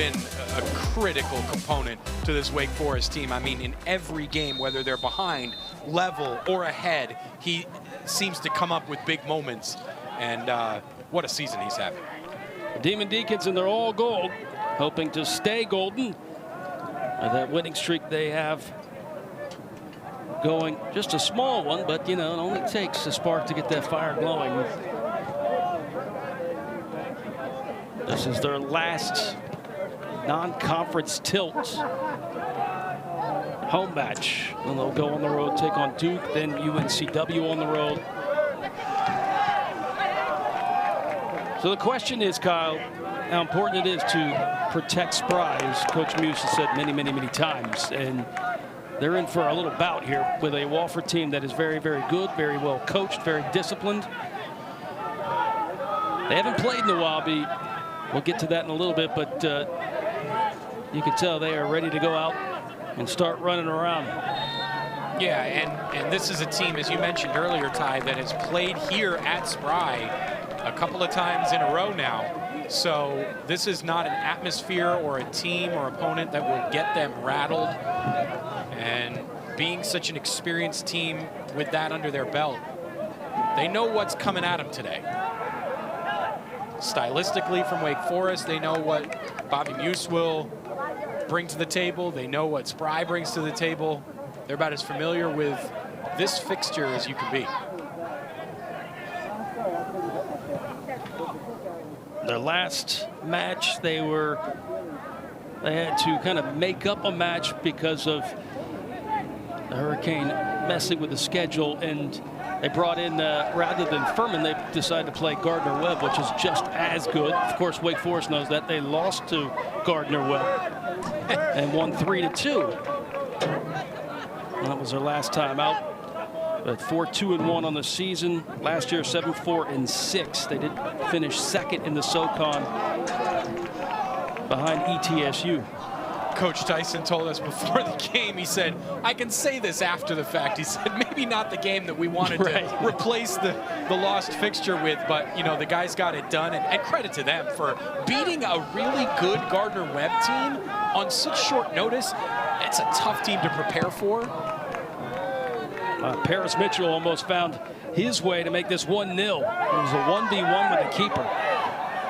been a critical component to this Wake Forest team. I mean, in every game, whether they're behind, level, or ahead, he seems to come up with big moments. And what a season he's having. Demon Deacons, and they're all gold, hoping to stay golden. That winning streak they have going, just a small one, but you know, it only takes a spark to get that fire glowing. This is their last non-conference tilt home match, and they'll go on the road, take on Duke, then UNCW on the road. So the question is, Kyle, how important it is to protect Spry, as Coach Muse has said many, many, many times. And they're in for a little bout here with a Wofford team that is very, very good, very well coached, very disciplined. They haven't played in a while, B. We'll get to that in a little bit, but you can tell they are ready to go out and start running around. Yeah, and this is a team, as you mentioned earlier, Ty, that has played here at Spry a couple of times in a row now. So this is not an atmosphere or a team or opponent that will get them rattled. And being such an experienced team with that under their belt, they know what's coming at them today. Stylistically from Wake Forest, they know what Bobby Muse will bring to the table. They know what Spry brings to the table. They're about as familiar with this fixture as you can be. Their last match, they had to kind of make up a match because of the hurricane messing with the schedule, and they brought in, rather than Furman, they decided to play Gardner Webb, which is just as good. Of course, Wake Forest knows that. They lost to Gardner Webb and won 3-2. And that was their last time out. But 4-2-1 on the season. Last year, 7-4-6. They did finish second in the SoCon behind ETSU. Coach Tyson told us before the game, he said, I can say this after the fact. He said, maybe not the game that we wanted to replace the lost fixture with, but, you know, the guys got it done. And credit to them for beating a really good Gardner Webb team on such short notice. It's a tough team to prepare for. Paris Mitchell almost found his way to make this 1-0. It was a 1v1 with the keeper.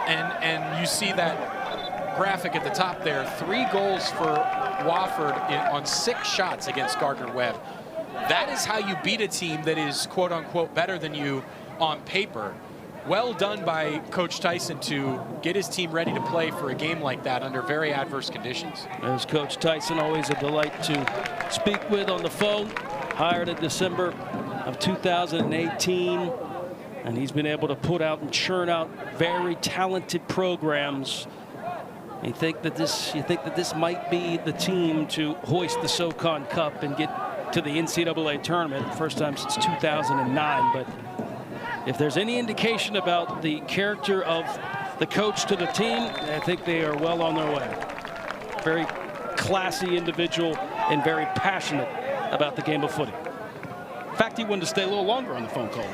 And you see that graphic at the top there. 3 goals for Wofford on 6 shots against Gardner Webb. That is how you beat a team that is quote unquote better than you on paper. Well done by Coach Tyson to get his team ready to play for a game like that under very adverse conditions. As Coach Tyson, always a delight to speak with on the phone. Hired in December of 2018, and he's been able to put out and churn out very talented programs. You think that this might be the team to hoist the SoCon Cup and get to the NCAA tournament, first time since 2009. But if there's any indication about the character of the coach to the team, I think they are well on their way. Very classy individual and very passionate about the game of footy. In fact, he wanted to stay a little longer on the phone call.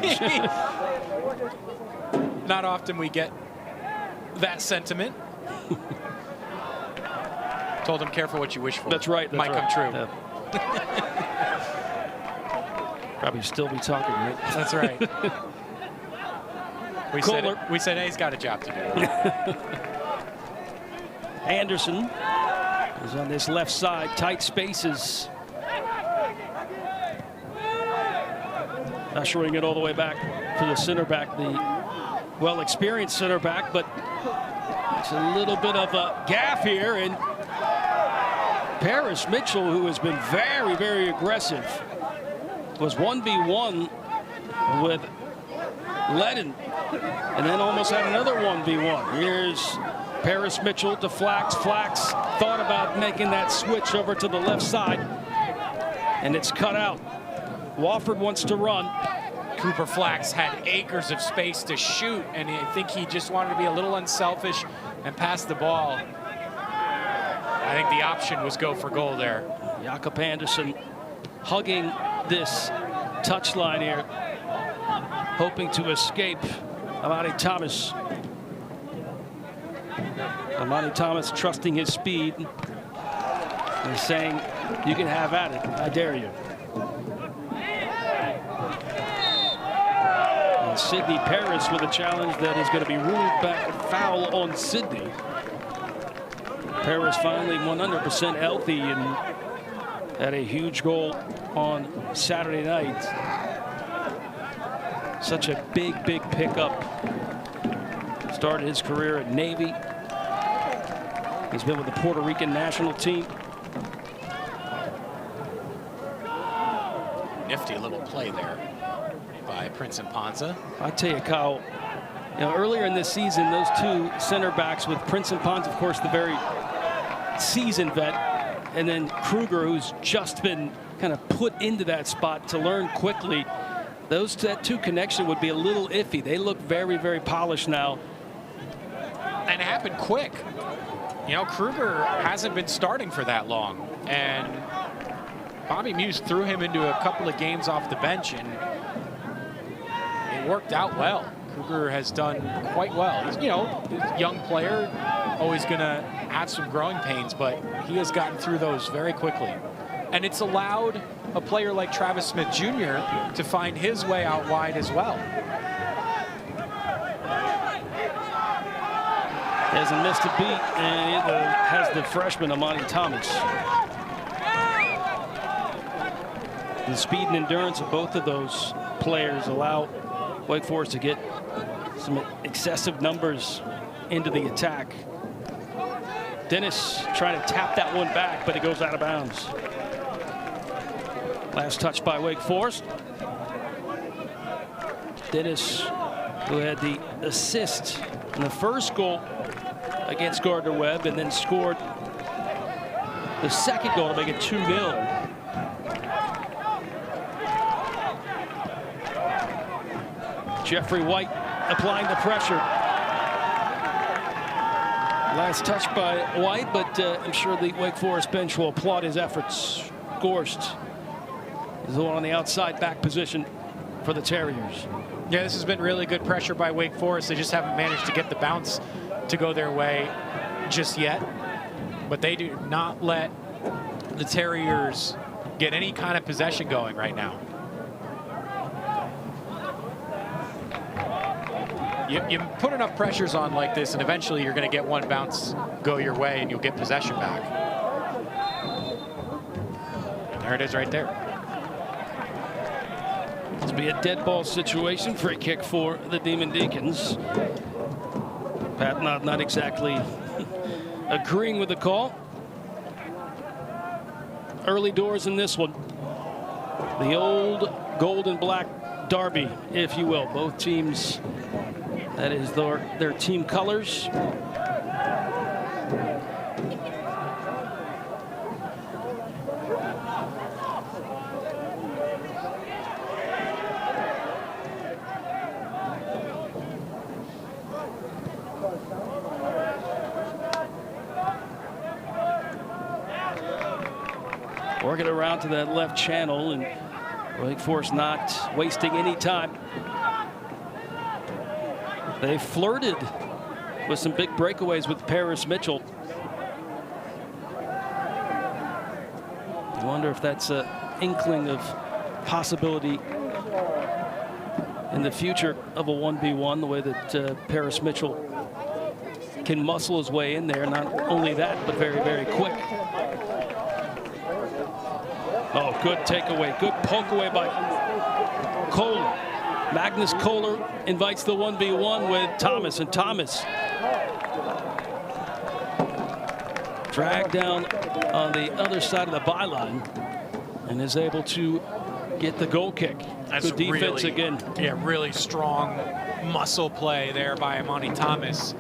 Not often we get that sentiment. Told him, careful what you wish for. That's right. Might come true. Yeah. Probably still be talking, right? That's right. We said, hey, he's got a job to do. Anderson is on this left side, tight spaces. Ushering it all the way back for the center back, the well-experienced center back, but it's a little bit of a gaffe here, and Paris Mitchell, who has been very, very aggressive, was 1v1 with Ledden, and then almost had another 1v1. Here's Paris Mitchell to Flax. Flax thought about making that switch over to the left side, and it's cut out. Wofford wants to run. Cooper Flax had acres of space to shoot, and I think he just wanted to be a little unselfish and pass the ball. I think the option was go for goal there. Jakob Anderson hugging this touchline here, hoping to escape Amadi Thomas. Amani Thomas trusting his speed and saying, you can have at it. I dare you. And Sidney Paris with a challenge that is going to be ruled back foul on Sidney. Paris finally 100% healthy and had a huge goal on Saturday night. Such a big pickup. Started his career at Navy. He's been with the Puerto Rican national team. Nifty little play there by Prince and Ponza. I tell you, Kyle, earlier in this season, those two center backs with Prince and Ponza, of course, the very seasoned vet, and then Kruger, who's just been kind of put into that spot to learn quickly. That two connection would be a little iffy. They look very polished now. And it happened quick. Kruger hasn't been starting for that long. And Bobby Muse threw him into a couple of games off the bench, and it worked out well. Kruger has done quite well. He's, a young player, always going to have some growing pains, but he has gotten through those very quickly. And it's allowed a player like Travis Smith Jr. to find his way out wide as well. Hasn't missed a beat, and it has the freshman Amani Thomas. The speed and endurance of both of those players allow Wake Forest to get some excessive numbers into the attack. Dennis trying to tap that one back, but it goes out of bounds. Last touch by Wake Forest. Dennis, who had the assist in the first goal against Gardner-Webb and then scored the second goal to make it 2-0. Jeffrey White applying the pressure. Last touch by White, but I'm sure the Wake Forest bench will applaud his efforts. Gorst is the one on the outside back position for the Terriers. Yeah, this has been really good pressure by Wake Forest. They just haven't managed to get the bounce to go their way just yet. But they do not let the Terriers get any kind of possession going right now. You put enough pressures on like this, and eventually you're going to get one bounce go your way, and you'll get possession back. And there it is right there. This will be a dead ball situation. Free kick for the Demon Deacons. Pat not exactly agreeing with the call. Early doors in this one. The old gold and black derby, if you will. Both teams, that is their team colors. Working around to that left channel, and Wake Forest not wasting any time. They flirted with some big breakaways with Paris Mitchell. I wonder if that's an inkling of possibility in the future of a 1v1, the way that Paris Mitchell can muscle his way in there. Not only that, but very quick. Oh, good takeaway. Good poke away by Kohler. Magnus Kohler invites the 1v1 with Thomas, and Thomas dragged down on the other side of the byline and is able to get the goal kick. That's good defense really, again. Yeah, really strong muscle play there by Amani Thomas.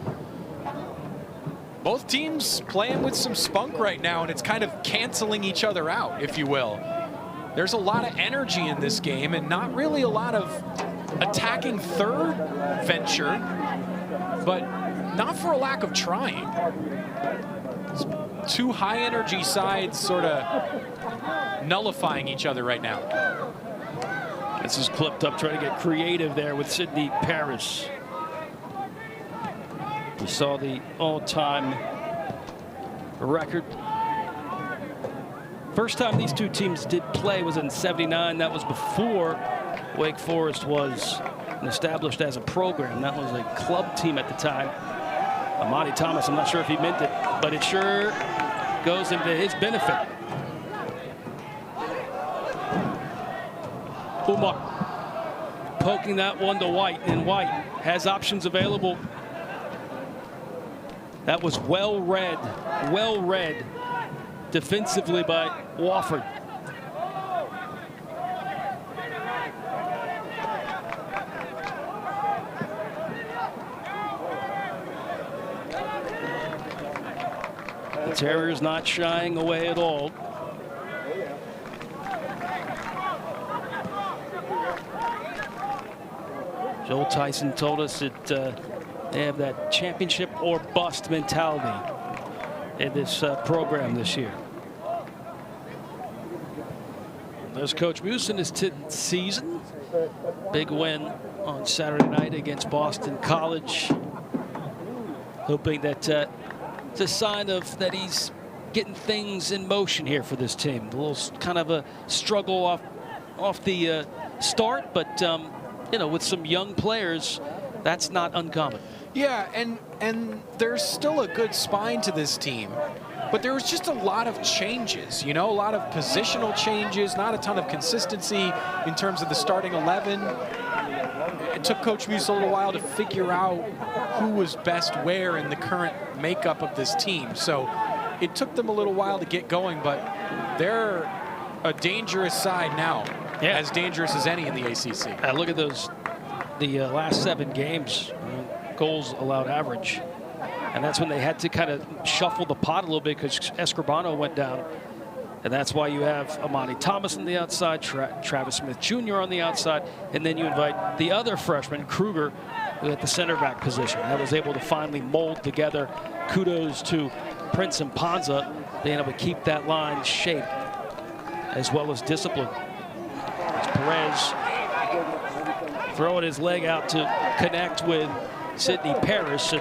Both teams playing with some spunk right now, and it's kind of canceling each other out, if you will. There's a lot of energy in this game and not really a lot of attacking third venture, but not for a lack of trying. It's two high energy sides sort of nullifying each other right now. This is clipped up, trying to get creative there with Sidney Paris. We saw the all-time record. First time these two teams did play was in '79. That was before Wake Forest was established as a program. That was a club team at the time. Amani Thomas, I'm not sure if he meant it, but it sure goes into his benefit. Umar poking that one to White, and White has options available. That was well read defensively by Wofford. The Terriers not shying away at all. Joel Tyson told us that they have that championship or bust mentality in this program this year. There's Coach Muse in his 10th season. Big win on Saturday night against Boston College. Hoping that it's a sign of that he's getting things in motion here for this team. A little kind of a struggle off the start, but you know, with some young players, that's not uncommon. Yeah, and there's still a good spine to this team, but there was just a lot of changes, you know, a lot of positional changes, not a ton of consistency in terms of the starting 11. It took Coach Muse a little while to figure out who was best where in the current makeup of this team. So it took them a little while to get going, but they're a dangerous side now, as dangerous as any in the ACC. Look at those, the last 7 games. Goals allowed average, and that's when they had to kind of shuffle the pot a little bit because Escribano went down, and that's why you have Amani Thomas on the outside, Travis Smith Jr. on the outside, and then you invite the other freshman, Kruger, at the center back position. That was able to finally mold together. Kudos to Prince and Ponza being able to keep that line shape as well as discipline. It's Perez throwing his leg out to connect with Sidney Paris.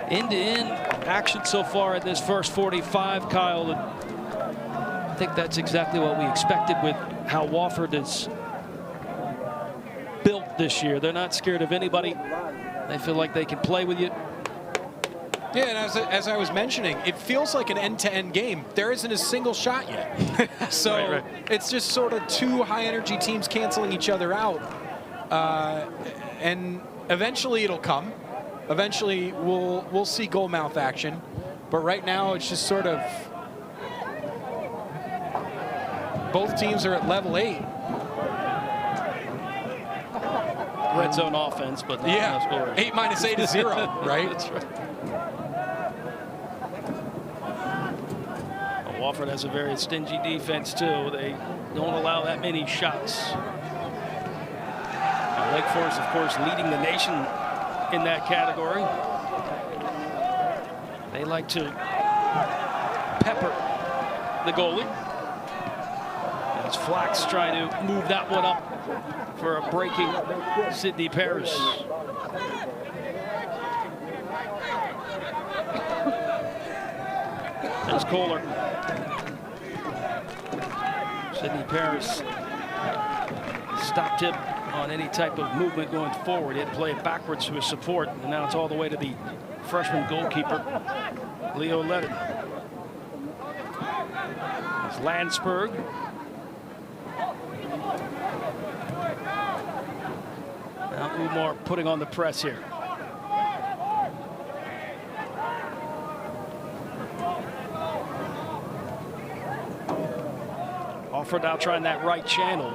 End-to-end action so far in this first 45, Kyle. And I think that's exactly what we expected with how Wofford is built this year. They're not scared of anybody. They feel like they can play with you. Yeah, and as I was mentioning, it feels like an end-to-end game. There isn't a single shot yet. So right. It's just sort of two high-energy teams canceling each other out. And eventually it'll come. Eventually we'll see goal mouth action. But right now it's just sort of both teams are at level 8. Red zone offense, but not enough scoring. 8 minus 8 is 0, right? That's right. Well, Wofford has a very stingy defense too. They don't allow that many shots. Wake Forest, of course, leading the nation in that category. They like to pepper the goalie. As Flax trying to move that one up for a breaking Sidney Paris. There's Kohler. Sidney Paris stopped him on any type of movement going forward. He had to play it backwards to his support, and now it's all the way to the freshman goalkeeper, Leo Letton. It's Landsberg. Now Umar putting on the press here. Wofford now trying that right channel.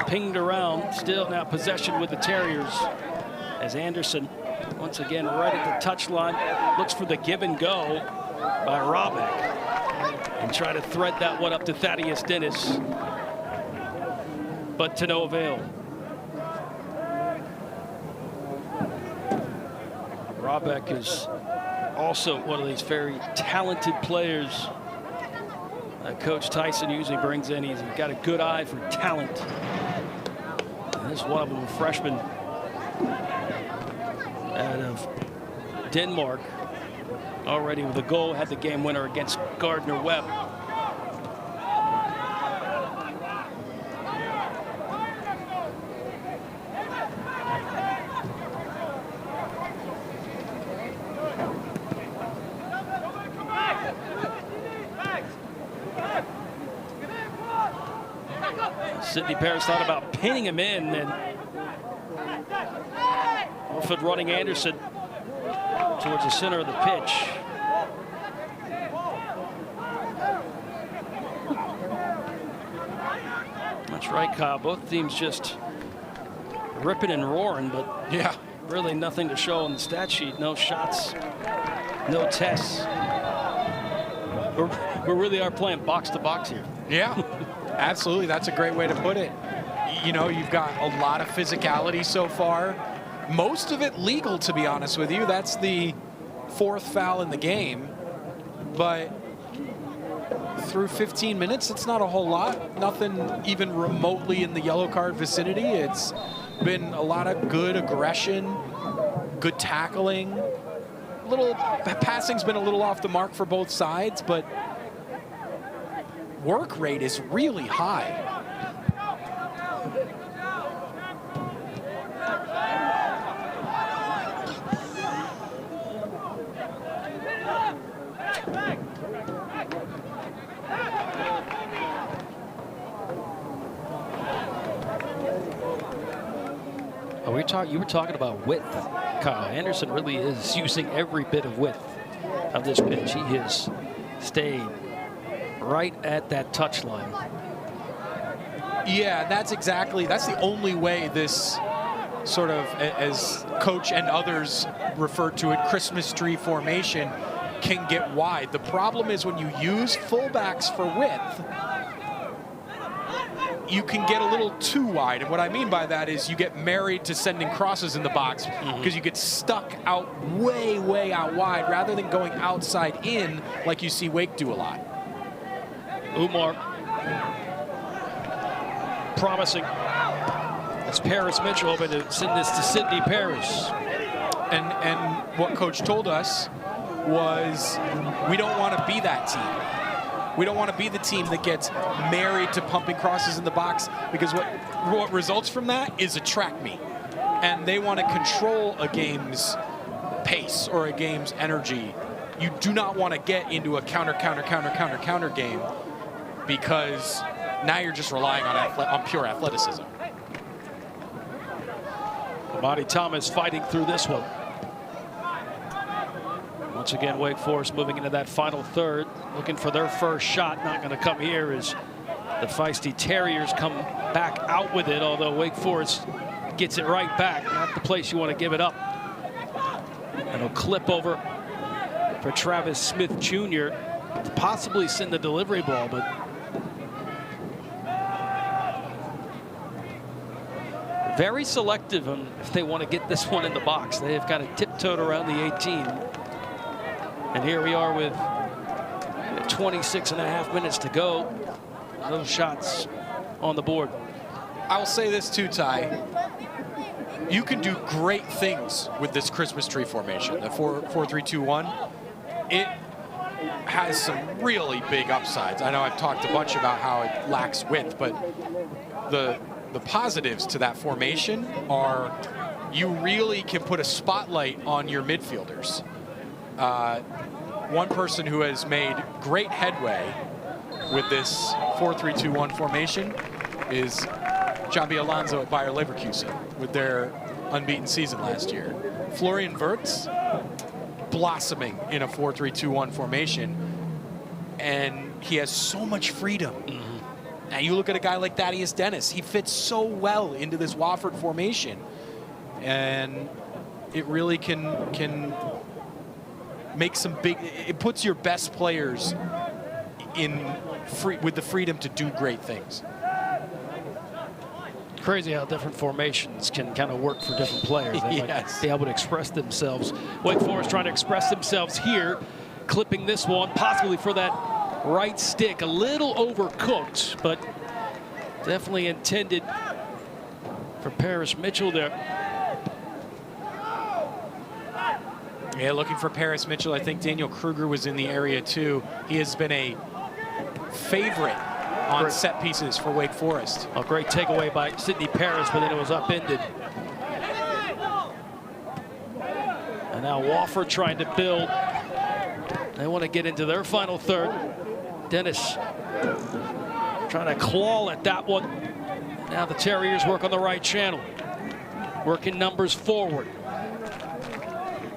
Pinged around, still now possession with the Terriers as Anderson once again right at the touchline looks for the give and go by Robeck and try to thread that one up to Thaddeus Dennis, but to no avail. Robeck is also one of these very talented players that Coach Tyson usually brings in. He's got a good eye for talent. This is one of them, a freshman out of Denmark. already with a goal, had the game winner against Gardner-Webb. Sidney Paris thought about pinning him in, and Wofford running Anderson towards the center of the pitch. That's right, Kyle. Both teams just ripping and roaring, but Yeah. really nothing to show on the stat sheet. No shots, no tests. We really are playing box to box here. Yeah, absolutely. That's a great way to put it. You know, you've got a lot of physicality so far. Most of it legal, to be honest with you. That's the 4th foul in the game. But through 15 minutes, it's not a whole lot. Nothing even remotely in the yellow card vicinity. It's been a lot of good aggression, good tackling. Passing's been a little off the mark for both sides, but work rate is really high. You were talking about width, Kyle. Anderson really is using every bit of width of this pitch. He has stayed right at that touch line. Yeah, that's the only way this sort of, as coach and others refer to it, Christmas tree formation can get wide. The problem is when you use fullbacks for width, you can get a little too wide. And what I mean by that is you get married to sending crosses in the box because you get stuck out way, way out wide rather than going outside in like you see Wake do a lot. Umar promising. It's Paris Mitchell hoping to send this to Sidney Paris. And what coach told us was we don't want to be that team. We don't want to be the team that gets married to pumping crosses in the box, because what results from that is a track meet. And they want to control a game's pace or a game's energy. You do not want to get into a counter game, because now you're just relying on pure athleticism. Amadi Thomas fighting through this one. Once again, Wake Forest moving into that final third, looking for their first shot. Not going to come here as the feisty Terriers come back out with it, although Wake Forest gets it right back. Not the place you want to give it up. And a clip over for Travis Smith Jr. to possibly send the delivery ball, but very selective on if they want to get this one in the box. They have kind of tiptoed around the 18. And here we are with 26.5 minutes to go. Those shots on the board. I will say this too, Ty. You can do great things with this Christmas tree formation, the 4-3-2-1. It has some really big upsides. I know I've talked a bunch about how it lacks width, but the positives to that formation are you really can put a spotlight on your midfielders. One person who has made great headway with this 4-3-2-1 formation is Jambi Alonso at Bayer Leverkusen with their unbeaten season last year. Florian Wirtz blossoming in a 4-3-2-1 formation, and he has so much freedom. Now you look at a guy like Thaddeus Dennis, he fits so well into this Wofford formation, and it really can make some big, it puts your best players with the freedom to do great things. Crazy how different formations can kind of work for different players. They Yes. might be able to express themselves. Wake Forest trying to express themselves here, clipping this one, possibly for that right stick. A little overcooked, but definitely intended for Paris Mitchell there. Yeah, looking for Paris Mitchell. I think Daniel Kruger was in the area too. He has been a favorite on set pieces for Wake Forest. A great takeaway by Sidney Paris, but then it was upended. And now Wofford trying to build. They want to get into their final third. Dennis trying to claw at that one. Now the Terriers work on the right channel. Working numbers forward.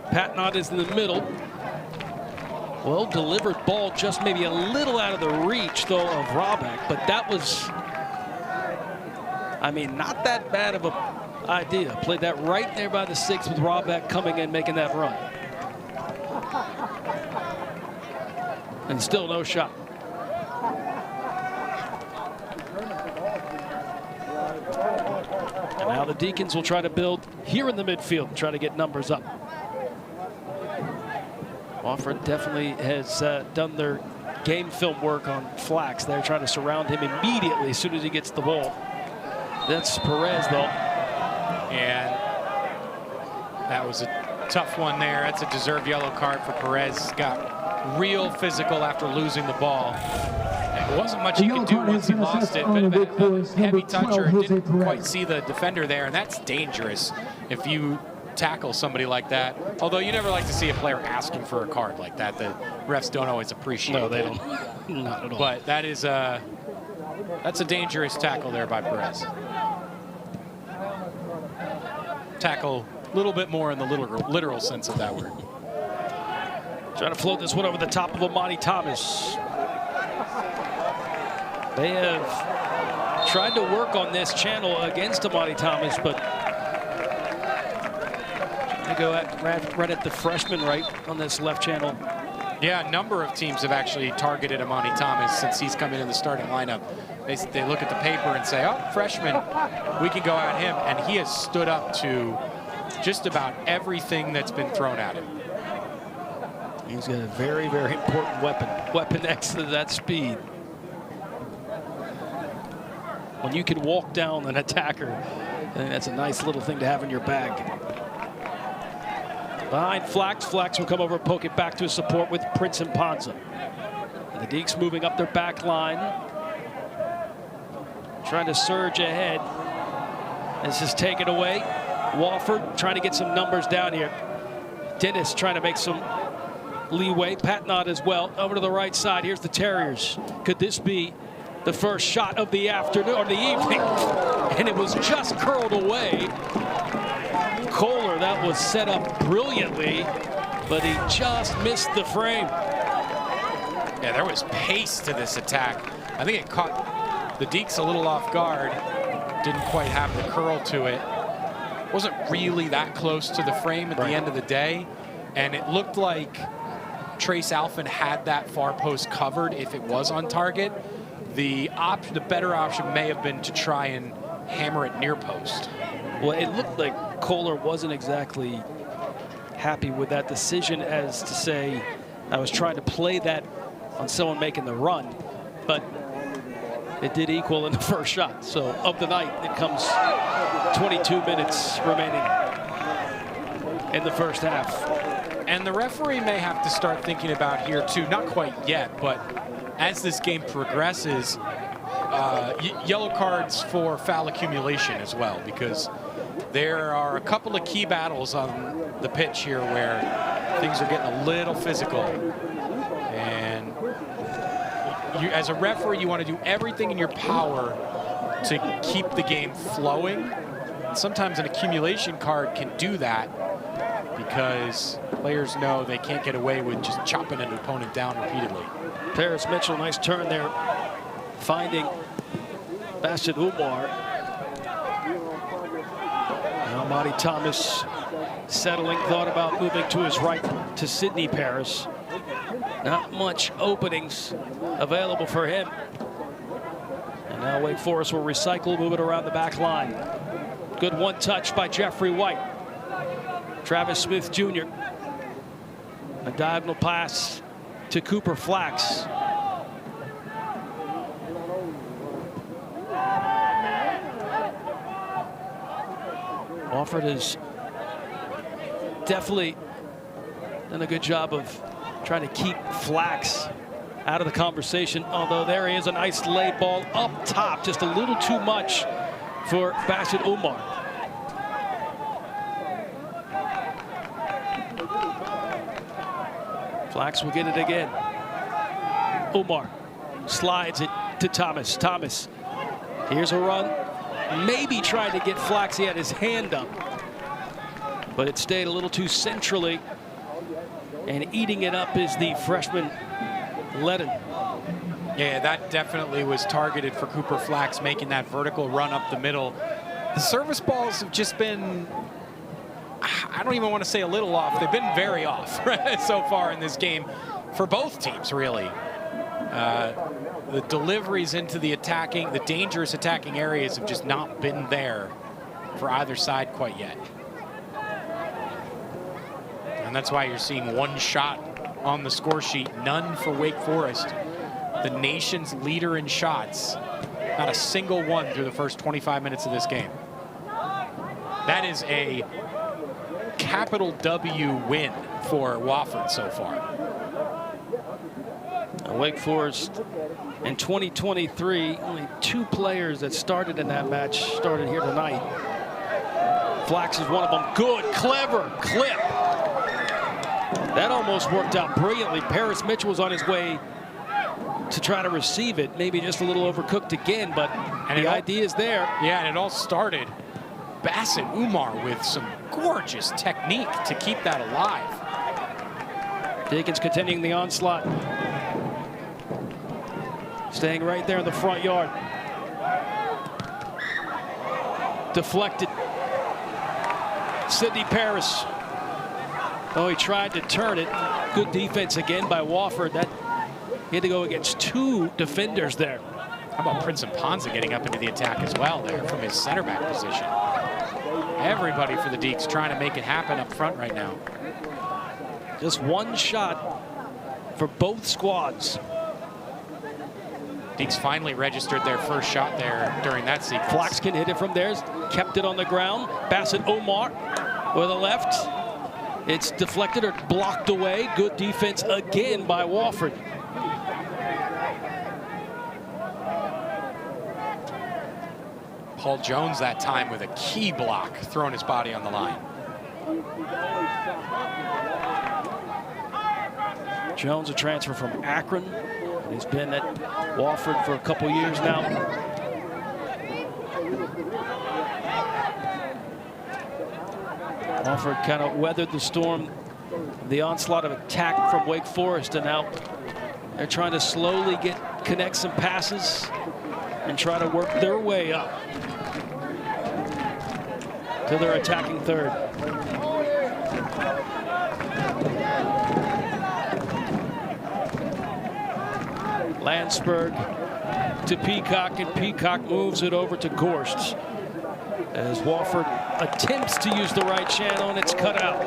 Patnott is in the middle. Well delivered ball, just maybe a little out of the reach, though, of Roback. But that was, I mean, not that bad of an idea. Played that right there by the 6 with Roback coming in, making that run. And still no shot. And now the Deacons will try to build here in the midfield, try to get numbers up. Wofford definitely has done their game film work on Flax. They're trying to surround him immediately as soon as he gets the ball. That's Perez, though. And that was a tough one there. That's a deserved yellow card for Perez. Got real physical after losing the ball. It wasn't much he could do once he lost it. Bit of a heavy toucher. Didn't quite see the defender there, and that's dangerous if you tackle somebody like that. Although you never like to see a player asking for a card like that. The refs don't always appreciate it. No, they don't. Not at all. But that is that's a dangerous tackle there by Perez. Tackle a little bit more in the literal sense of that word. Trying to float this one over the top of Amani Thomas. They have tried to work on this channel against Amani Thomas, but they go right at the freshman right on this left channel. Yeah, a number of teams have actually targeted Amani Thomas since he's come in the starting lineup. They look at the paper and say, oh, freshman, we can go at him. And he has stood up to just about everything that's been thrown at him. He's got a very, very important weapon next to that speed. When you can walk down an attacker, I think that's a nice little thing to have in your bag. Behind Flax. Flax will come over and poke it back to his support with Prince and Ponza. And the Deeks moving up their back line. Trying to surge ahead. This is taken away. Wofford trying to get some numbers down here. Dennis trying to make some leeway. Patnott as well. Over to the right side. Here's the Terriers. Could this be the first shot of the afternoon or the evening? And it was just curled away. Kohler, that was set up brilliantly, but he just missed the frame. Yeah, there was pace to this attack. I think it caught the Deeks a little off guard. Didn't quite have the curl to it. Wasn't really that close to the frame at the end of the day. And it looked like Trace Alphen had that far post covered if it was on target. The better option may have been to try and hammer it near post. Well, it looked like Kohler wasn't exactly happy with that decision, as to say, I was trying to play that on someone making the run, but it did equal in the first shot. So of the night, it comes 22 minutes remaining in the first half. And the referee may have to start thinking about here too, not quite yet, but as this game progresses, yellow cards for foul accumulation as well, because there are a couple of key battles on the pitch here where things are getting a little physical. And you, as a referee, you want to do everything in your power to keep the game flowing. Sometimes an accumulation card can do that because players know they can't get away with just chopping an opponent down repeatedly. Paris Mitchell, nice turn there, finding Bassett Umar. Now Amani Thomas settling, thought about moving to his right to Sidney Paris. Not much openings available for him. And now Wake Forest will recycle, move it around the back line. Good one touch by Jeffrey White. Travis Smith Jr. A diagonal pass to Cooper Flax. Wofford has definitely done a good job of trying to keep Flax out of the conversation, although there he is, a nice lay ball up top, just a little too much for Bassett Umar. Flax will get it again. Umar slides it to Thomas. Thomas, here's a run. Maybe trying to get Flax. He had his hand up, but it stayed a little too centrally. And eating it up is the freshman Ledden. Yeah, that definitely was targeted for Cooper Flax, making that vertical run up the middle. The service balls have just been, I don't even want to say a little off. They've been very off so far in this game for both teams, really. The deliveries into the dangerous attacking areas have just not been there for either side quite yet. And that's why you're seeing one shot on the score sheet, none for Wake Forest, the nation's leader in shots. Not a single one through the first 25 minutes of this game. That is a capital W win for Wofford so far. Wake Forest in 2023, only 2 players that started in that match started here tonight. Flax is one of them. Good, clever clip. That almost worked out brilliantly. Paris Mitchell was on his way to try to receive it. Maybe just a little overcooked again, but the idea is there. Yeah, and it all started Bassett Umar with some gorgeous technique to keep that alive. Dickens continuing the onslaught. Staying right there in the front yard. Deflected. Sidney Paris. Oh, he tried to turn it. Good defense again by Wofford. He had to go against 2 defenders there. How about Prince and Ponza getting up into the attack as well there from his center back position? Everybody for the Deeks trying to make it happen up front right now. Just one shot for both squads. Deeks finally registered their first shot there during that sequence. Flax can hit it from there, kept it on the ground. Bassett Umar with a left. It's deflected or blocked away. Good defense again by Wofford. Paul Jones that time with a key block, throwing his body on the line. Jones, a transfer from Akron. He's been at Wofford for a couple years now. Wofford kind of weathered the storm, the onslaught of attack from Wake Forest, and now they're trying to slowly connect some passes and try to work their way up to their attacking third. Landsberg to Peacock, and Peacock moves it over to Gorst as Wofford attempts to use the right channel, and it's cut out.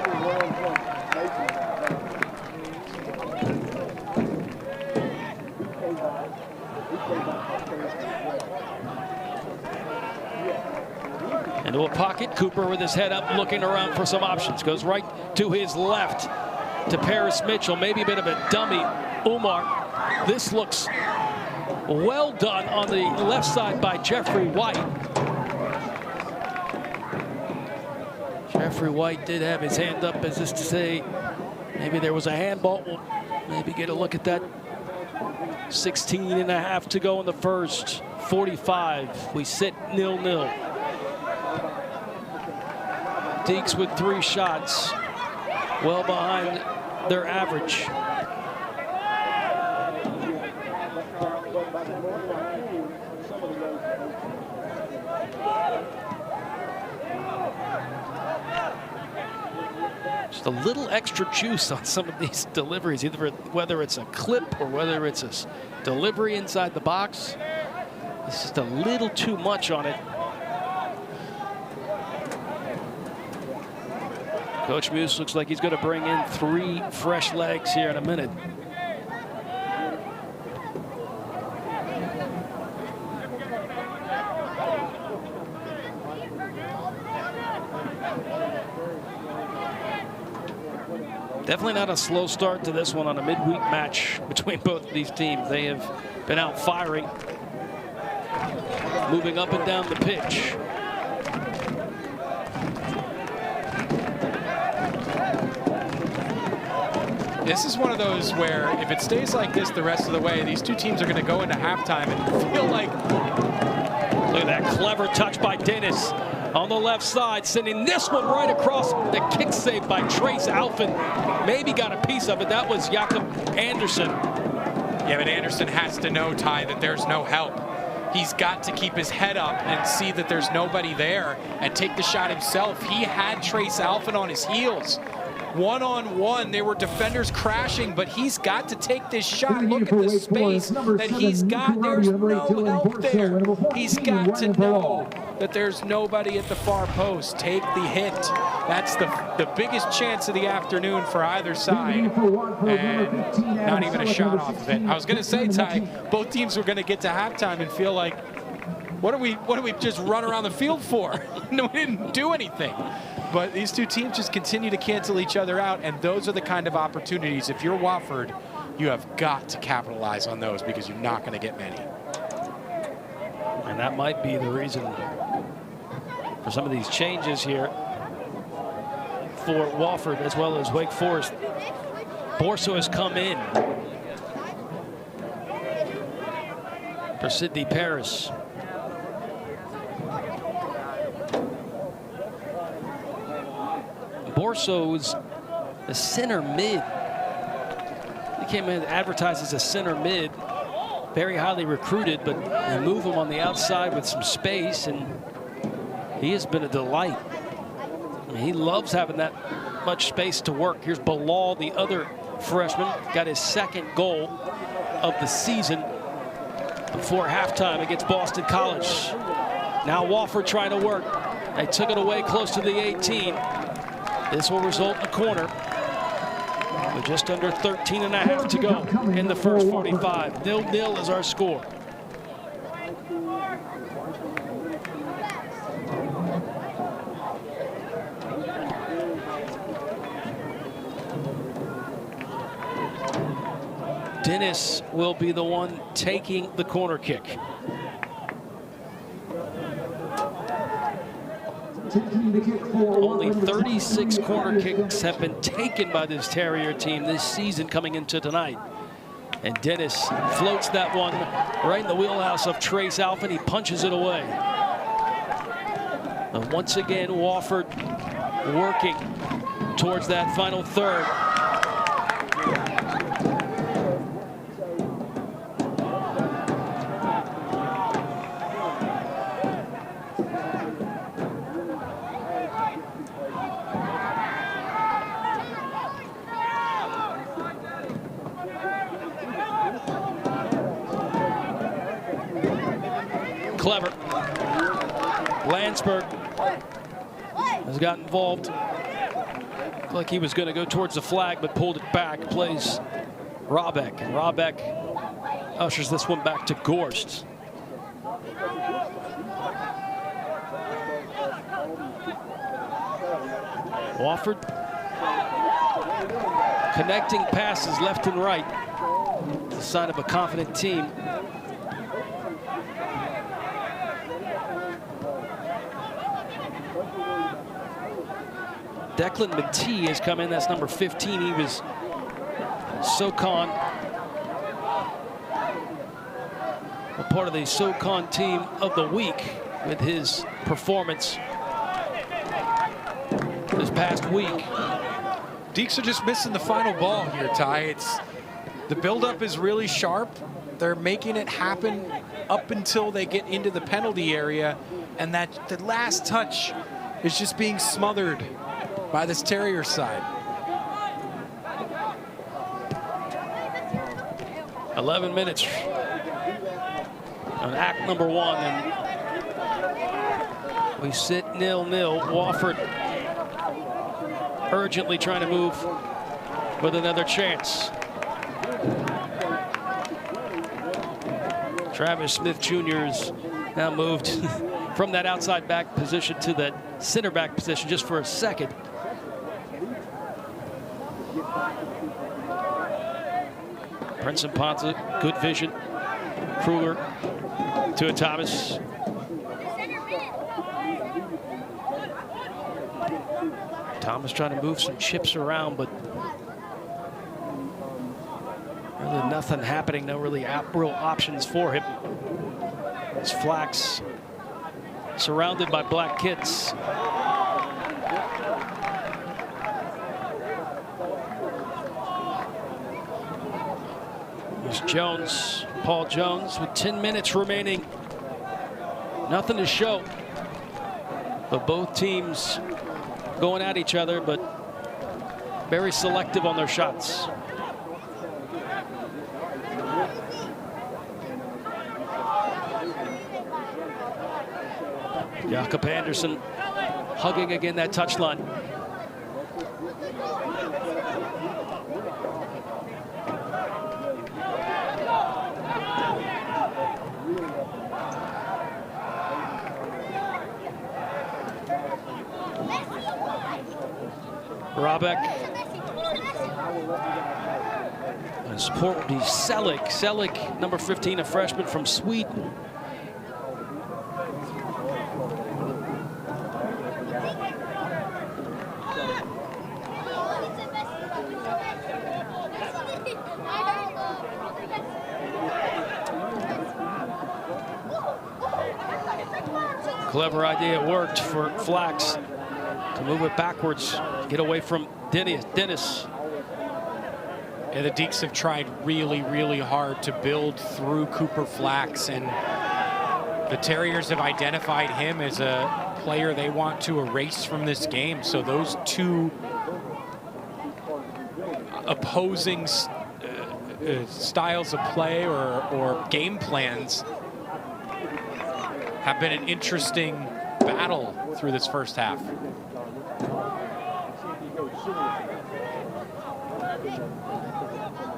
Into a pocket, Cooper with his head up, looking around for some options. Goes right to his left to Paris Mitchell, maybe a bit of a dummy. Umar. This looks well done on the left side by Jeffrey White. Jeffrey White did have his hand up as if to say maybe there was a handball. We'll maybe get a look at that. 16 and a half to go in the first. 45. We sit 0-0. Deeks with 3 shots. Well behind their average. Just a little extra juice on some of these deliveries, either whether it's a clip or whether it's a delivery inside the box. It's just a little too much on it. Coach Muse looks like he's going to bring in 3 fresh legs here in a minute. Definitely not a slow start to this one on a midweek match between both of these teams. They have been out firing, moving up and down the pitch. This is one of those where if it stays like this the rest of the way, these two teams are going to go into halftime and feel like... Look at that clever touch by Dennis on the left side, sending this one right across. The kick save by Trace Alfin. Maybe got a piece of it. That was Jakob Anderson. Yeah, but Anderson has to know, Ty, that there's no help. He's got to keep his head up and see that there's nobody there and take the shot himself. He had Trace Alfin on his heels. One-on-one, there were defenders crashing, but he's got to take this shot. Look at the space that he's got. There's no help there. He's got to know that there's nobody at the far post. Take the hit. That's the biggest chance of the afternoon for either side. And not even a shot off of it. I was going to say, Ty, both teams were going to get to halftime and feel like, what do we just run around the field for? No, we didn't do anything. But these two teams just continue to cancel each other out, and those are the kind of opportunities, if you're Wofford, you have got to capitalize on those because you're not going to get many. And that might be the reason for some of these changes here for Wofford as well as Wake Forest. Borso has come in for Sidney Paris. Borso's a center mid. He came in advertised as a center mid, very highly recruited, but they move him on the outside with some space, and he has been a delight. I mean, he loves having that much space to work. Here's Bilal, the other freshman, got his second goal of the season before halftime against Boston College. Now Wofford trying to work. They took it away close to the 18. This will result in a corner with just under 13 and a half to go in the first 45. 0-0 is our score. Dennis will be the one taking the corner kick. Only 36 corner kicks have been taken by this Terrier team this season coming into tonight. And Dennis floats that one right in the wheelhouse of Trace Alfin. He punches it away. And once again, Wofford working towards that final third. Clever. Landsberg has got involved. Looked like he was going to go towards the flag, but pulled it back. Plays Robeck, and Robeck ushers this one back to Gorst. Wofford connecting passes left and right. It's a sign of a confident team. Declan McTee has come in. That's number 15. He was SoCon, a part of the SoCon team of the week with his performance this past week. Deeks are just missing the final ball here, Ty. The buildup is really sharp. They're making it happen up until they get into the penalty area, and that the last touch is just being smothered by this Terrier side. 11 minutes on act number one, and we sit 0-0. Wofford urgently trying to move with another chance. Travis Smith Jr. is now moved from that outside back position to that center back position just for a second. Prince and Ponza, good vision. Kruger to a Thomas. Thomas trying to move some chips around, but really nothing happening. No really real options for him. It's Flax surrounded by black kids. There's Jones, Paul Jones with 10 minutes remaining. Nothing to show. But both teams going at each other, but very selective on their shots. Jakob Anderson hugging again that touchline. Rabeck. And support would be Selick. Selick, number 15, a freshman from Sweden. Clever idea, it worked for Flax to move it backwards, get away from Dennis. Yeah, the Deeks have tried really, really hard to build through Cooper Flax, and the Terriers have identified him as a player they want to erase from this game. So those two opposing styles of play or game plans have been an interesting battle through this first half.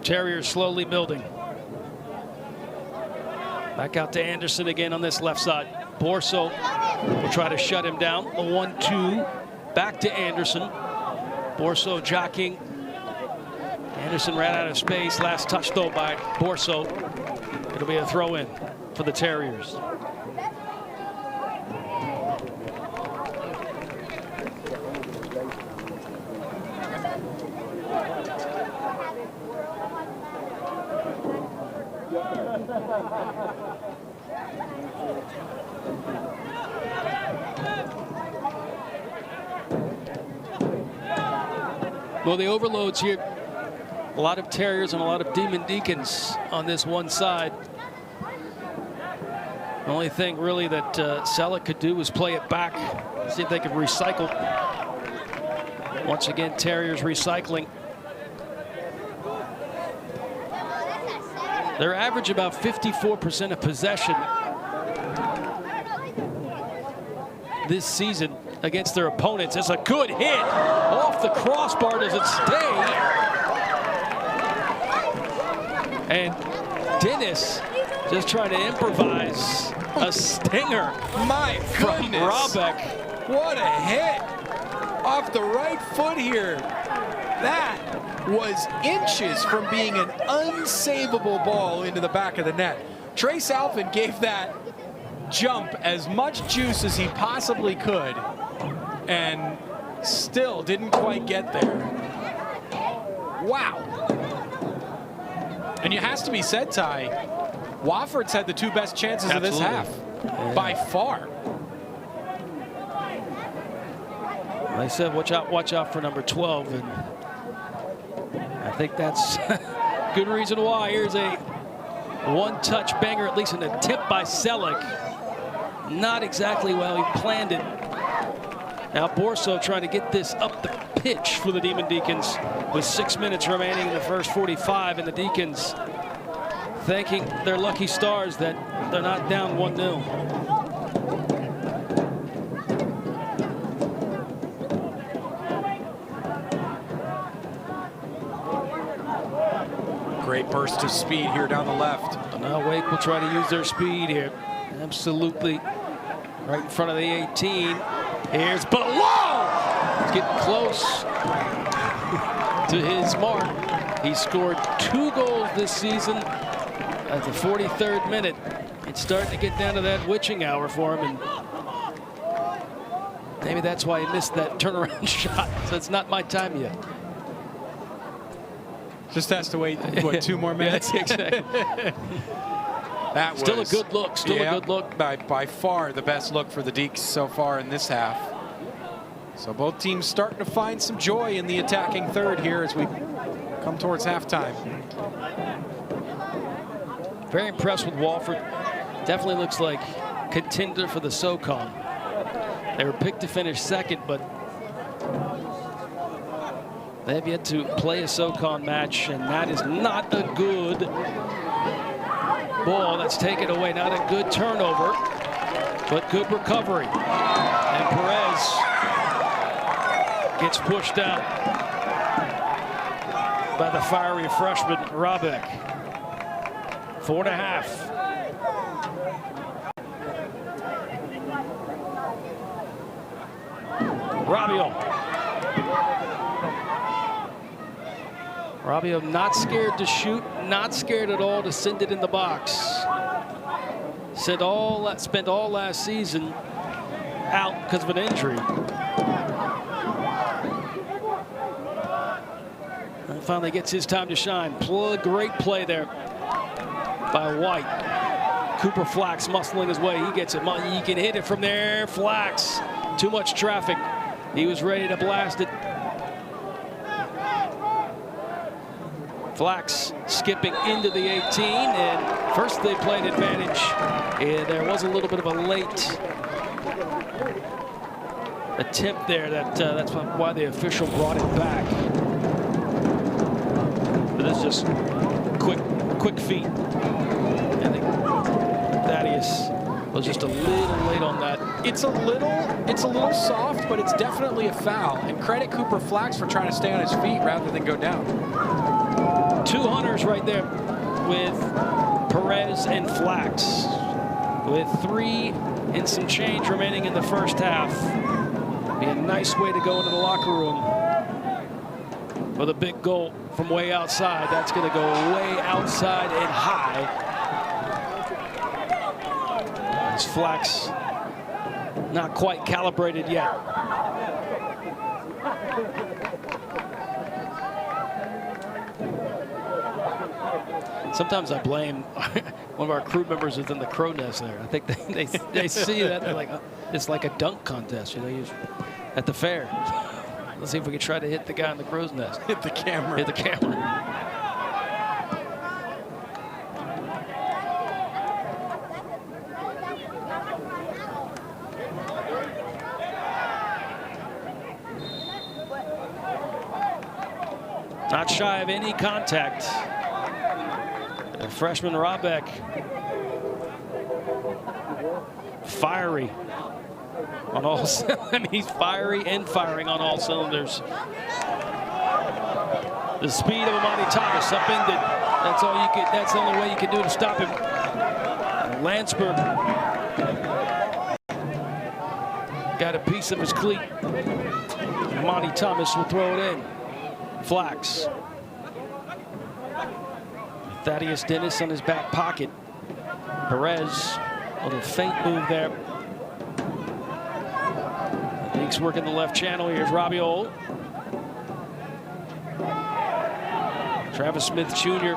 Terriers slowly building. Back out to Anderson again on this left side. Borso will try to shut him down. A 1-2. Back to Anderson. Borso jockeying. Anderson ran out of space. Last touch though by Borso. It'll be a throw in for the Terriers. Well, the overloads here, a lot of Terriers and a lot of Demon Deacons on this one side. The only thing really that Selick could do was play it back, see if they could recycle. Once again, Terriers recycling. They're average about 54% of possession this season against their opponents. It's a good hit off the crossbar. Does it stay? And Dennis just trying to improvise a stinger. My from Rabeck. What a hit off the right foot here. That was inches from being an unsavable ball into the back of the net. Trace Alvin gave that jump as much juice as he possibly could and still didn't quite get there. Wow. And it has to be said, Ty, Wofford's had the two best chances of this half, by far. Like I said, watch out for number 12, and I think that's good reason why. Here's a one-touch banger, at least an attempt by Selick. Not exactly well he planned it. Now Borso trying to get this up the pitch for the Demon Deacons with 6 minutes remaining in the first 45, and the Deacons thanking their lucky stars that they're not down 1-0. Great burst of speed here down the left. Now Wake will try to use their speed here. Absolutely right in front of the 18. Here's below. He's getting close to his mark. He scored 2 goals this season at the 43rd minute. It's starting to get down to that witching hour for him, and maybe that's why he missed that turnaround shot. So it's not my time yet. Just has to wait, what, 2 more minutes? Yeah, exactly. That Still was, a good look. Still a good look. By far the best look for the Deeks so far in this half. So both teams starting to find some joy in the attacking third here as we come towards halftime. Very impressed with Wofford. Definitely looks like contender for the SoCon. They were picked to finish second, but they have yet to play a SoCon match, and that is not a good ball that's taken away. Not a good turnover, but good recovery. And Perez gets pushed out by the fiery freshman Rabeck. 4.5. Rabiot not scared to shoot, not scared at all to send it in the box. Spent all last season out because of an injury. And finally gets his time to shine. Great play there by White. Cooper Flax muscling his way. He gets it. He can hit it from there. Flax. Too much traffic. He was ready to blast it. Flax skipping into the 18, and first they played advantage. And there was a little bit of a late attempt there. That's why the official brought it back. But it's just quick feet. I think Thaddeus was just a little late on that. It's a little soft, but it's definitely a foul. And credit Cooper Flax for trying to stay on his feet rather than go down. 2 hunters right there with Perez and Flax. With 3 and some change remaining in the first half. Be a nice way to go into the locker room with a big goal from way outside. That's going to go way outside and high. As Flax not quite calibrated yet. Sometimes I blame one of our crew members within the crow nest there. I think they see that, they're like, oh, it's like a dunk contest, you know, at the fair. Let's see if we can try to hit the guy in the crow's nest. Hit the camera. Hit the camera. Not shy of any contact. And freshman Rabeck, fiery on all. I mean, he's fiery and firing on all cylinders. The speed of Amani Thomas, something that's all you can. That's the only way you can do to stop him. And Landsberg got a piece of his cleat. Amani Thomas will throw it in. Flax. Thaddeus Dennis on his back pocket. Perez, a little feint move there. Deeks working the left channel. Here's Rabiot. Travis Smith Jr.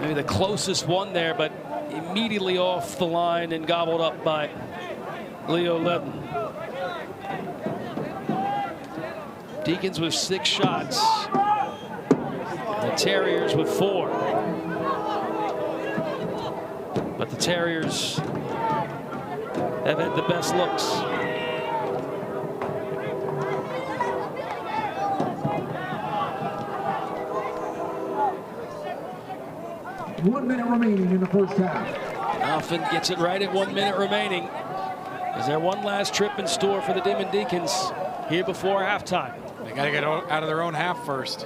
Maybe the closest one there, but immediately off the line and gobbled up by Leo Levin. Deacons with 6 shots. The Terriers with 4. But the Terriers have had the best looks. One minute remaining in the first half. Alphen gets it right at 1 minute remaining. Is there one last trip in store for the Demon Deacons here before halftime? They got to get out of their own half first.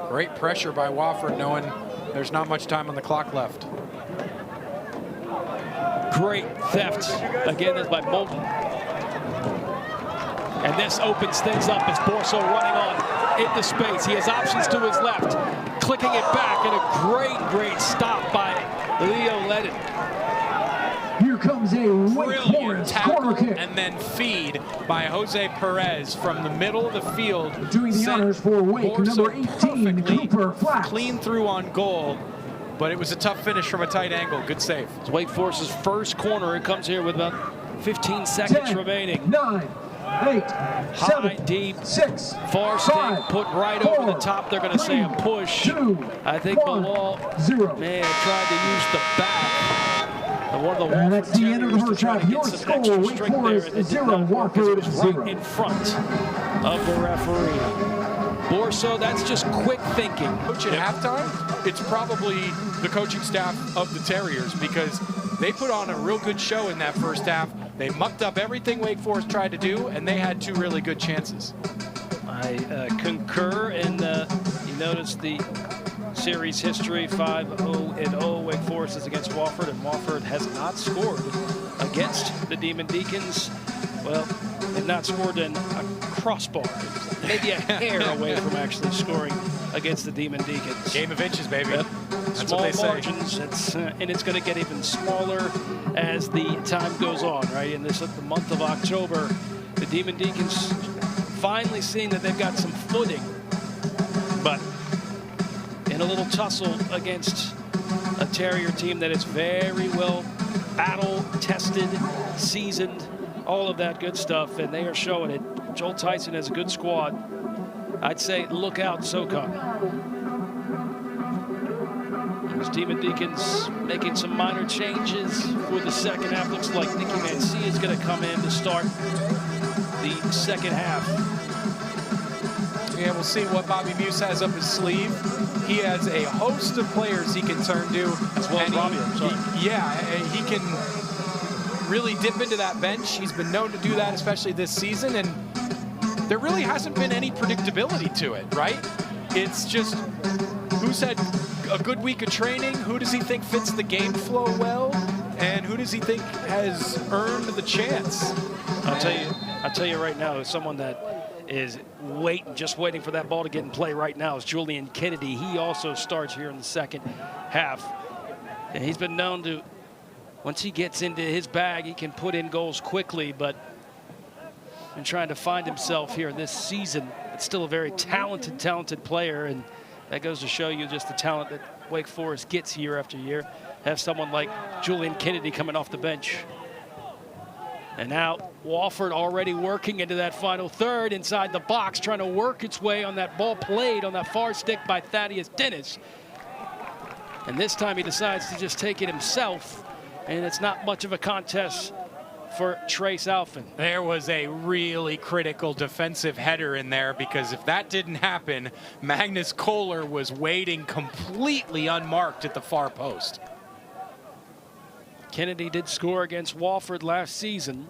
Great pressure by Wofford, knowing there's not much time on the clock left. Great theft. Again, that's by Bolton. And this opens things up as Borso running on. into space. He has options to his left, clicking it back, and a great stop by Leo Ledden. Here comes a Wake Forest corner kick. And then feed by Jose Perez from the middle of the field. Doing the honors for Wake, number 18, Cooper Flax. Clean through on goal, but it was a tough finish from a tight angle. Good save. It's Wake Forest's first corner. It comes here with about 15 seconds 10, remaining. 9, 8, 7, deep, 6, far 5, stick, put right 4, over the top. They're going to say a push. 2, I think 1, Bilal 0. may have tried to use the back. And one of the And that's the end of the first half. Your some score, extra Wake strength Forest there. It did 0, not work 'cause it Wofford was 0. right in front of the referee. Borso, that's just quick thinking. Coach at halftime, it's probably the coaching staff of the Terriers, because they put on a real good show in that first half. They mucked up everything Wake Forest tried to do, and they had 2 really good chances. I concur, and you notice the series history, 5-0-0. Wake Forest is against Wofford, and Wofford has not scored against the Demon Deacons. Well, they've not scored in a crossbar. Maybe a hair away from actually scoring against the Demon Deacons. Game of inches, baby. Yep. That's Small what they say. margins, and it's going to get even smaller as the time goes on, right? In this the month of October, the Demon Deacons finally seeing that they've got some footing, but in a little tussle against a Terrier team that is very well battle-tested, seasoned, all of that good stuff, and they are showing it. Joel Tyson has a good squad. I'd say look out, SoCon. There's Demon Deacons making some minor changes for the second half. Looks like Nicky Mancia is going to come in to start the second half. Yeah, we'll see what Bobby Muse has up his sleeve. He has a host of players he can turn to. As well as Robbie, I'm sorry. He can really dip into that bench. He's been known to do that, especially this season, and there really hasn't been any predictability to it, right? It's just who's had a good week of training, who does he think fits the game flow well, and who does he think has earned the chance? I'll tell you right now, someone that is just waiting for that ball to get in play right now is Julian Kennedy. He also starts here in the second half. And he's been known to, once he gets into his bag, he can put in goals quickly, but been trying to find himself here this season. It's still a very talented player, and that goes to show you just the talent that Wake Forest gets year after year. Have someone like Julian Kennedy coming off the bench. And now Wofford already working into that final third inside the box, trying to work its way on that ball played on that far stick by Thaddeus Dennis. And this time he decides to just take it himself, and it's not much of a contest for Trace Alfin. There was a really critical defensive header in there, because if that didn't happen, Magnus Kohler was waiting completely unmarked at the far post. Kennedy did score against Wofford last season.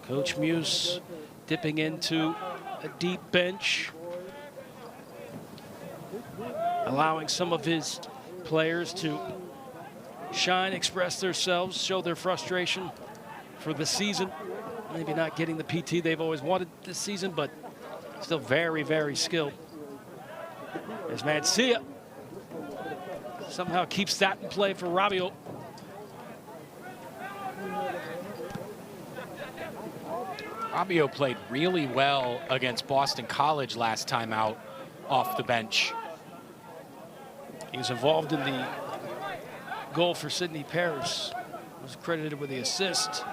Coach Muse dipping into a deep bench, allowing some of his players to shine, express themselves, show their frustration for the season. Maybe not getting the PT they've always wanted this season, but still very skilled. There's Mancia. Somehow keeps that in play for Rabiot. Rabiot played really well against Boston College last time out off the bench. He was involved in the goal for Sidney Paris. Was credited with the assist.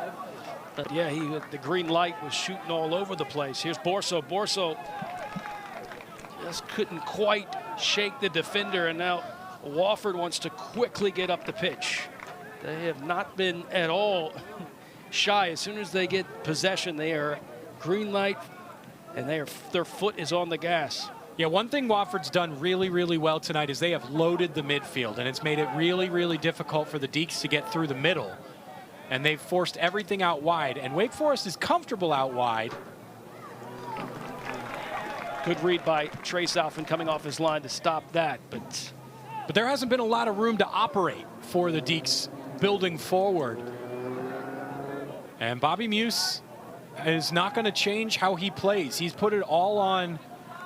But yeah, the green light was shooting all over the place. Here's Borso. Borso just couldn't quite shake the defender, and now Wofford wants to quickly get up the pitch. They have not been at all shy. As soon as they get possession, they are green light, and their foot is on the gas. Yeah, one thing Wofford's done really well tonight is they have loaded the midfield, and it's made it really difficult for the Deeks to get through the middle. And they've forced everything out wide, and Wake Forest is comfortable out wide. Good read by Trace Alfin coming off his line to stop that, but there hasn't been a lot of room to operate for the Deeks building forward. And Bobby Muse is not going to change how he plays. He's put it all on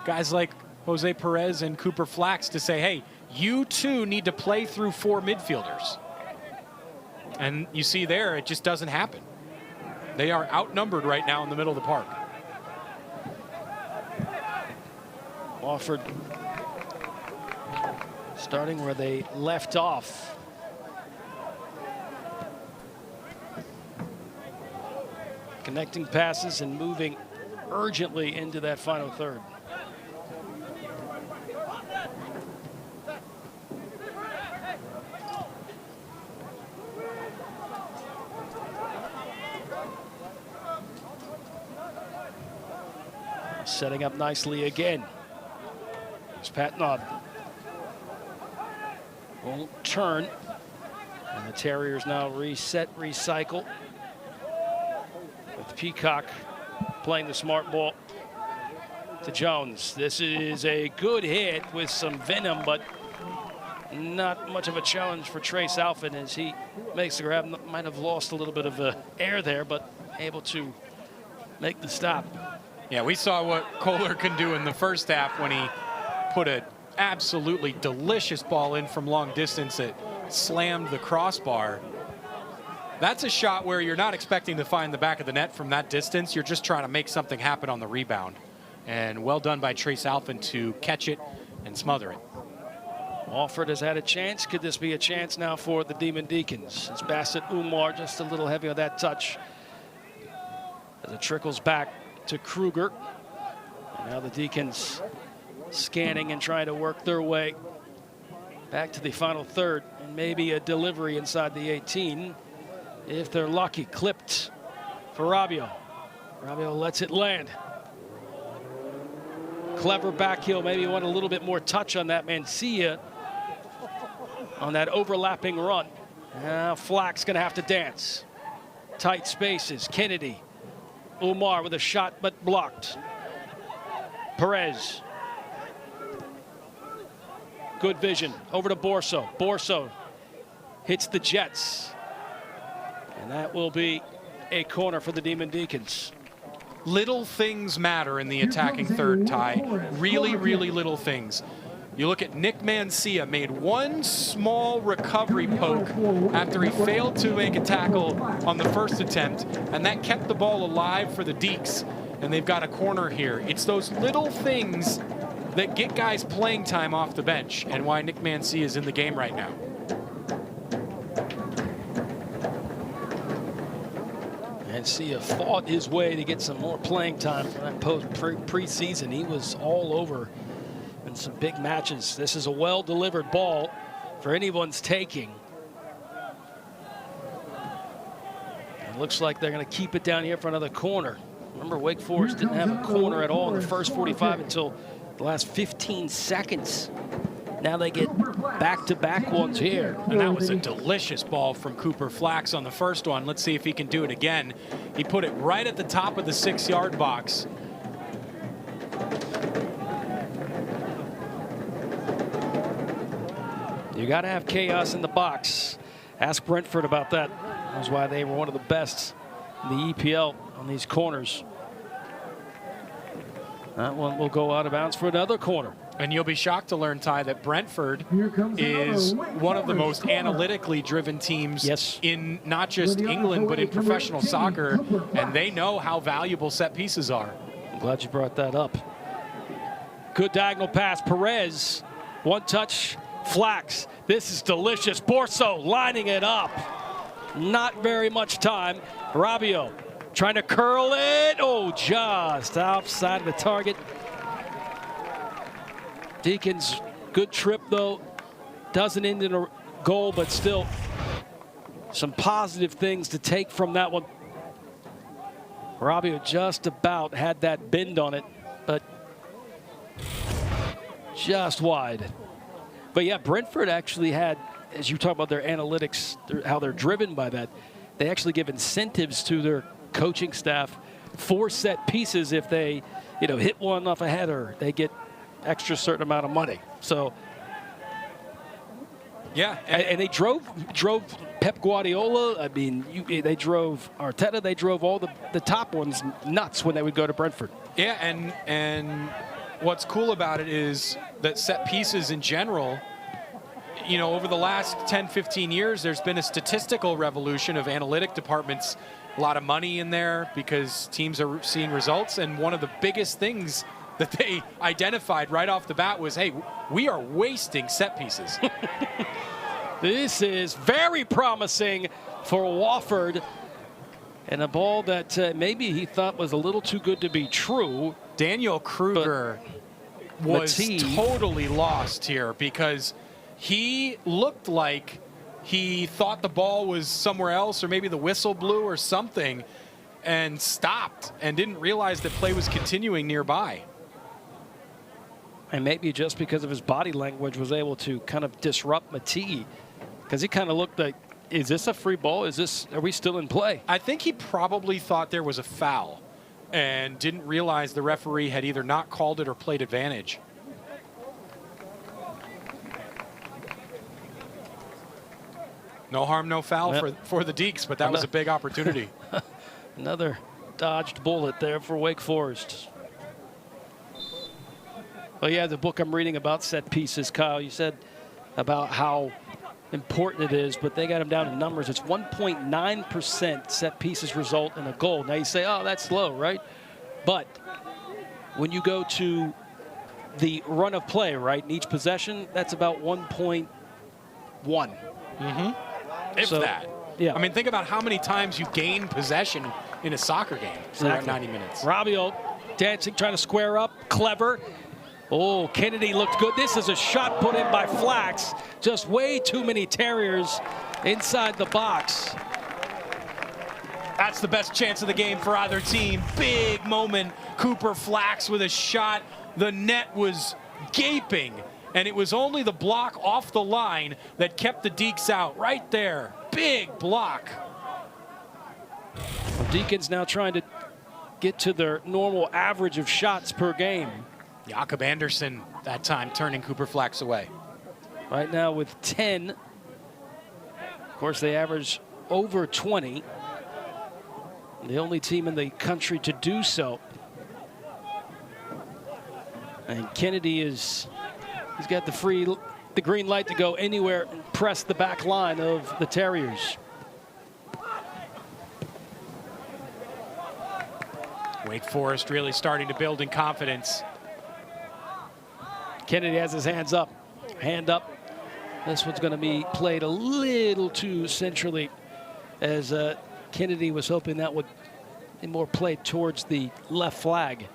guys like Jose Perez and Cooper Flax to say, hey, you two need to play through 4 midfielders. And you see there, it just doesn't happen. They are outnumbered right now in the middle of the park. Wofford starting where they left off. Connecting passes and moving urgently into that final third. Setting up nicely again. It's Patnod. Won't turn. And the Terriers now reset, recycle. With Peacock playing the smart ball to Jones. This is a good hit with some venom, but not much of a challenge for Trace Alfin as he makes the grab. Might have lost a little bit of air there, but able to make the stop. Yeah, we saw what Kohler can do in the first half when he put an absolutely delicious ball in from long distance that slammed the crossbar. That's a shot where you're not expecting to find the back of the net from that distance. You're just trying to make something happen on the rebound. And well done by Trace Alfin to catch it and smother it. Wofford has had a chance. Could this be a chance now for the Demon Deacons? It's Bassett Umar just a little heavy on that touch. As it trickles back to Kruger. And now the Deacons scanning and trying to work their way back to the final third. And maybe a delivery inside the 18. If they're lucky, clipped for Rabiot. Rabiot lets it land. Clever back heel, maybe want a little bit more touch on that Mancia on that overlapping run. Now Flack's gonna have to dance. Tight spaces, Kennedy. Umar with a shot, but blocked. Perez. Good vision, over to Borso. Borso hits the Jets. And that will be a corner for the Demon Deacons. Little things matter in the attacking third, Ty. Really, really little things. You look at Nick Mancia, made one small recovery poke after he failed to make a tackle on the first attempt, and that kept the ball alive for the Deeks. And they've got a corner here. It's those little things that get guys playing time off the bench, and why Nick Mancia is in the game right now. Mancia fought his way to get some more playing time for that preseason. He was all over in some big matches. This is a well-delivered ball for anyone's taking. It looks like they're going to keep it down here for another corner. Remember, Wake Forest didn't have a corner at all in the first 45 until the last 15 seconds. Now they get back-to-back ones here. And that was a delicious ball from Cooper Flax on the first one. Let's see if he can do it again. He put it right at the top of the 6-yard box. You got to have chaos in the box. Ask Brentford about that. That's why they were one of the best in the EPL on these corners. That one will go out of bounds for another corner. And you'll be shocked to learn, Ty, that Brentford is one of the most analytically driven teams in not just England, but in professional soccer. And they know how valuable set pieces are. I'm glad you brought that up. Good diagonal pass. Perez, one touch. Flax. This is delicious. Borso lining it up. Not very much time. Rabiot trying to curl it. Oh, just outside of the target. Deacons, good trip though. Doesn't end in a goal, but still some positive things to take from that one. Rabiot just about had that bend on it, but just wide. But yeah, Brentford actually had, as you talk about their analytics, how they're driven by that, they actually give incentives to their coaching staff for set pieces. If they, hit one off a header, they get extra certain amount of money. So Yeah, And they drove Pep Guardiola. I mean, they drove Arteta. They drove all the top ones nuts when they would go to Brentford. yeah, and what's cool about it is that set pieces in general, you know, over the last 10, 15 years, there's been a statistical revolution of analytic departments, a lot of money in there because teams are seeing results. And one of the biggest things that they identified right off the bat was, hey, we are wasting set pieces. This is very promising for Wofford. And a ball that maybe he thought was a little too good to be true. Daniel Kruger was Matee, totally lost here because he looked like he thought the ball was somewhere else, or maybe the whistle blew or something, and stopped and didn't realize that play was continuing nearby. And maybe just because of his body language was able to kind of disrupt Matee, because he kind of looked like, is this a free ball? Are we still in play? I think he probably thought there was a foul and didn't realize the referee had either not called it or played advantage. No harm, no foul for the Deeks, but that was a big opportunity. Another dodged bullet there for Wake Forest. Well, yeah, the book I'm reading about set pieces, Kyle, you said about how important it is, but they got them down in numbers. It's 1.9% set pieces result in a goal. Now you say, oh, that's low, right? But when you go to the run of play, right, in each possession, that's about 1.1. Mm-hmm. If that. Yeah. I mean, think about how many times you gain possession in a soccer game throughout 90 minutes. Rabiot dancing, trying to square up, clever. Oh, Kennedy looked good. This is a shot put in by Flax. Just way too many Terriers inside the box. That's the best chance of the game for either team. Big moment. Cooper Flax with a shot. The net was gaping, and it was only the block off the line that kept the Deeks out. Right there. Big block. Deacons now trying to get to their normal average of shots per game. Jakob Anderson that time turning Cooper Flax away. Right now with 10. Of course, they average over 20. The only team in the country to do so. And Kennedy he's got the green light to go anywhere and press the back line of the Terriers. Wake Forest really starting to build in confidence. Kennedy has his hands up, hand up. This one's going to be played a little too centrally, as Kennedy was hoping that would be more played towards the left flag.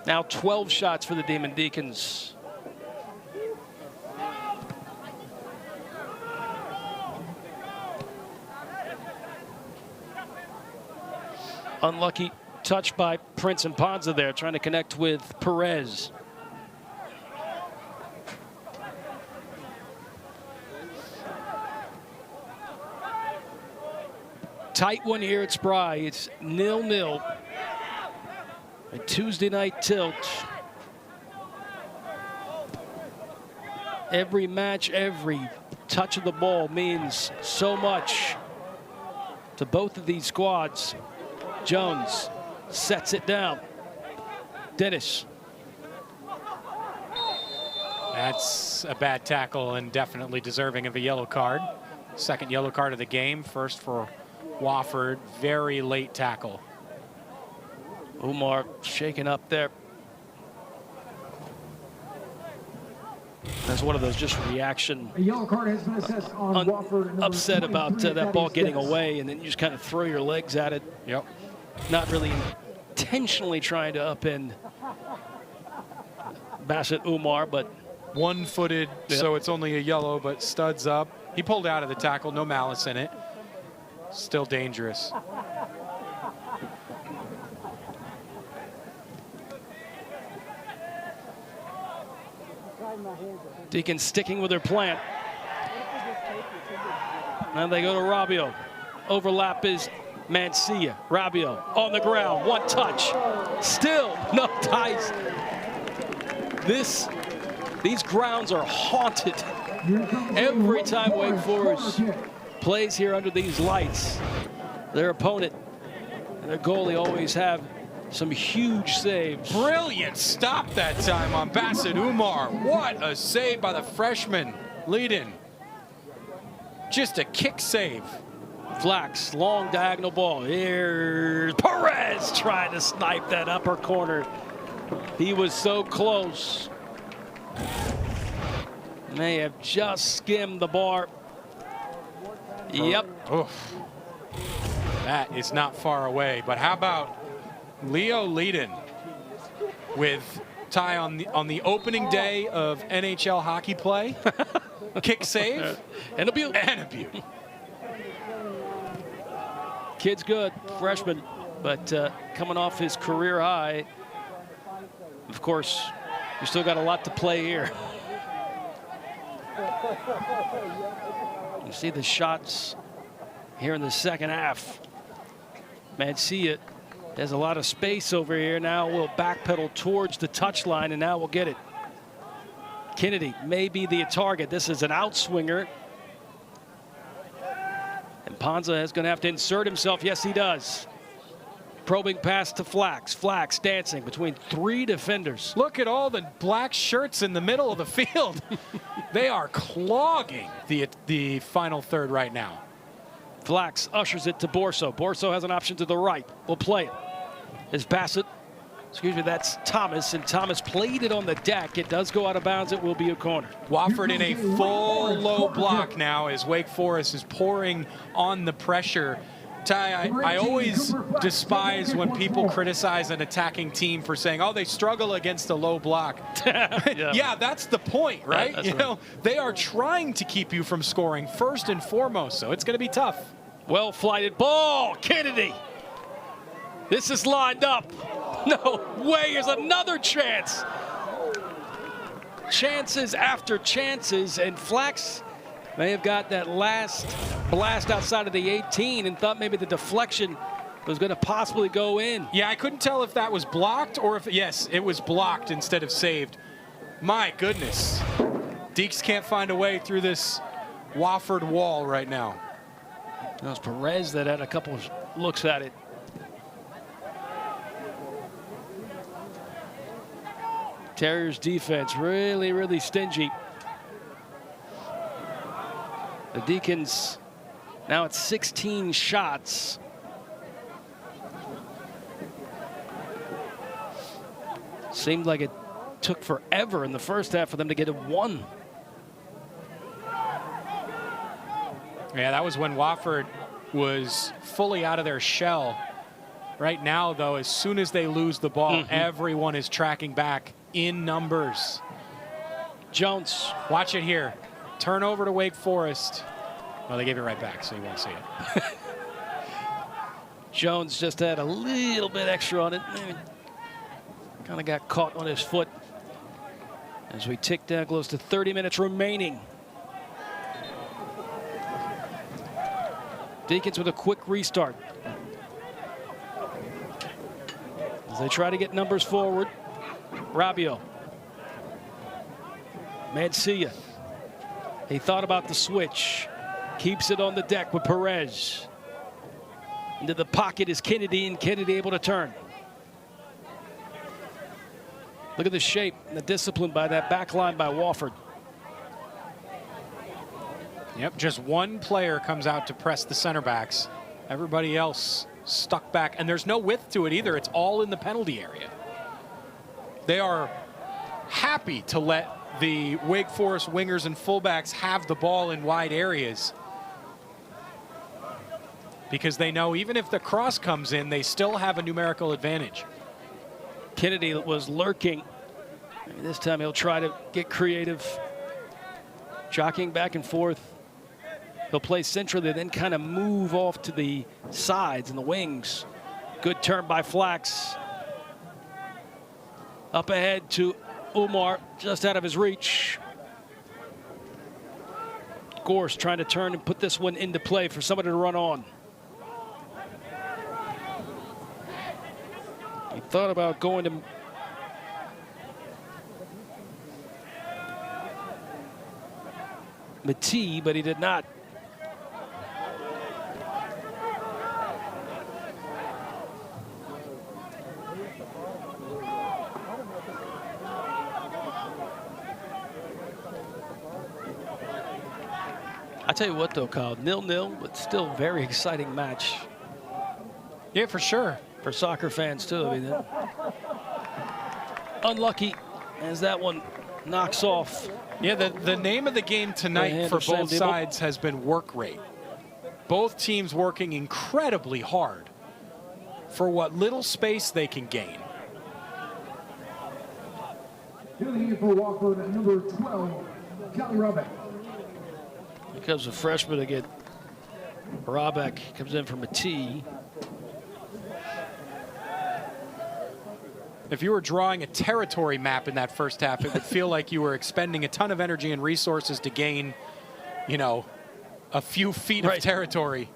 Now 12 shots for the Demon Deacons. Unlucky touch by Prince and Ponza there, trying to connect with Perez. Tight one here at Spry. It's 0-0. A Tuesday night tilt. Every match, every touch of the ball means so much to both of these squads. Jones sets it down. Dennis. That's a bad tackle and definitely deserving of a yellow card. Second yellow card of the game, first for Wofford. Very late tackle. Umar shaken up there. That's one of those just reaction. A yellow card has been assessed on Wofford. Upset about that ball getting away, and then you just kind of throw your legs at it. Yep. Not really intentionally trying to upend Bassett Umar, but one-footed, so it's only a yellow, but studs up. He pulled out of the tackle, no malice in it. Still dangerous. Deacons sticking with their plan. And they go to Rabiot. Overlap is Mancia. Rabiot on the ground, one touch. Still no ties. This These grounds are haunted every time Wake Forest plays here under these lights. Their opponent and their goalie always have some huge saves. Brilliant stop that time on Bassett Umar. What a save by the freshman lead-in. Just a kick save. Flax, long diagonal ball. Here's Perez trying to snipe that upper corner. He was so close. May have just skimmed the bar. Yep. Oof. That is not far away. But how about Leo Leadon with Ty on the opening day of NHL hockey play? Kick save and a beaut. And a beaut. Kid's good, freshman, but coming off his career high. Of course, you still got a lot to play here. You see the shots here in the second half. Mancia has a lot of space over here. Now we'll backpedal towards the touchline, and now we'll get it. Kennedy may be the target. This is an outswinger. And Ponza is going to have to insert himself. Yes, he does. Probing pass to Flax. Flax dancing between 3 defenders. Look at all the black shirts in the middle of the field. They are clogging the final third right now. Flax ushers it to Borso. Borso has an option to the right. We'll play it. Is Bassett. Excuse me, that's Thomas, and Thomas played it on the deck. It does go out of bounds. It will be a corner. Wofford in a full low block now as Wake Forest is pouring on the pressure. Ty, I always despise when people criticize an attacking team for saying, oh, they struggle against a low block. Yeah, that's the point, right? You know, they are trying to keep you from scoring first and foremost, so it's going to be tough. Well flighted ball, Kennedy. This is lined up. No way, here's another chance. Chances after chances, and Flax may have got that last blast outside of the 18 and thought maybe the deflection was going to possibly go in. Yeah, I couldn't tell if that was blocked or if, yes, it was blocked instead of saved. My goodness. Deeks can't find a way through this Wofford wall right now. That was Perez that had a couple of looks at it. Terriers defense really, really stingy. The Deacons now at 16 shots. Seemed like it took forever in the first half for them to get it 1. Yeah, that was when Wofford was fully out of their shell. Right now, though, as soon as they lose the ball, everyone is tracking back in numbers. Jones. Watch it here. Turnover to Wake Forest. Well, they gave it right back, so you won't see it. Jones just had a little bit extra on it. Kind of got caught on his foot as we tick down close to 30 minutes remaining. Deacons with a quick restart. As they try to get numbers forward. Rabbio. Mancia. He thought about the switch. Keeps it on the deck with Perez. Into the pocket is Kennedy, and Kennedy able to turn. Look at the shape and the discipline by that back line by Wofford. Yep, just one player comes out to press the center backs. Everybody else stuck back, and there's no width to it either. It's all in the penalty area. They are happy to let the Wake Forest wingers and fullbacks have the ball in wide areas because they know even if the cross comes in, they still have a numerical advantage. Kennedy was lurking. Maybe this time he'll try to get creative. Jockeying back and forth. He'll play centrally, then kind of move off to the sides and the wings. Good turn by Flax. Up ahead to Umar, just out of his reach. Gorse trying to turn and put this one into play for somebody to run on. He thought about going to Matee, but he did not. I tell you what, though, Kyle, 0-0, but still very exciting match. Yeah, for sure. For soccer fans, too. I mean, unlucky as that one knocks off. Yeah, the name of the game tonight for both sides has been work rate. Both teams working incredibly hard for what little space they can gain. Filling in for Wofford at number 12, Kelly Robeck. Here comes the freshman again. Robeck comes in from a tee. If you were drawing a territory map in that first half, it would feel like you were expending a ton of energy and resources to gain, you know, a few feet of territory.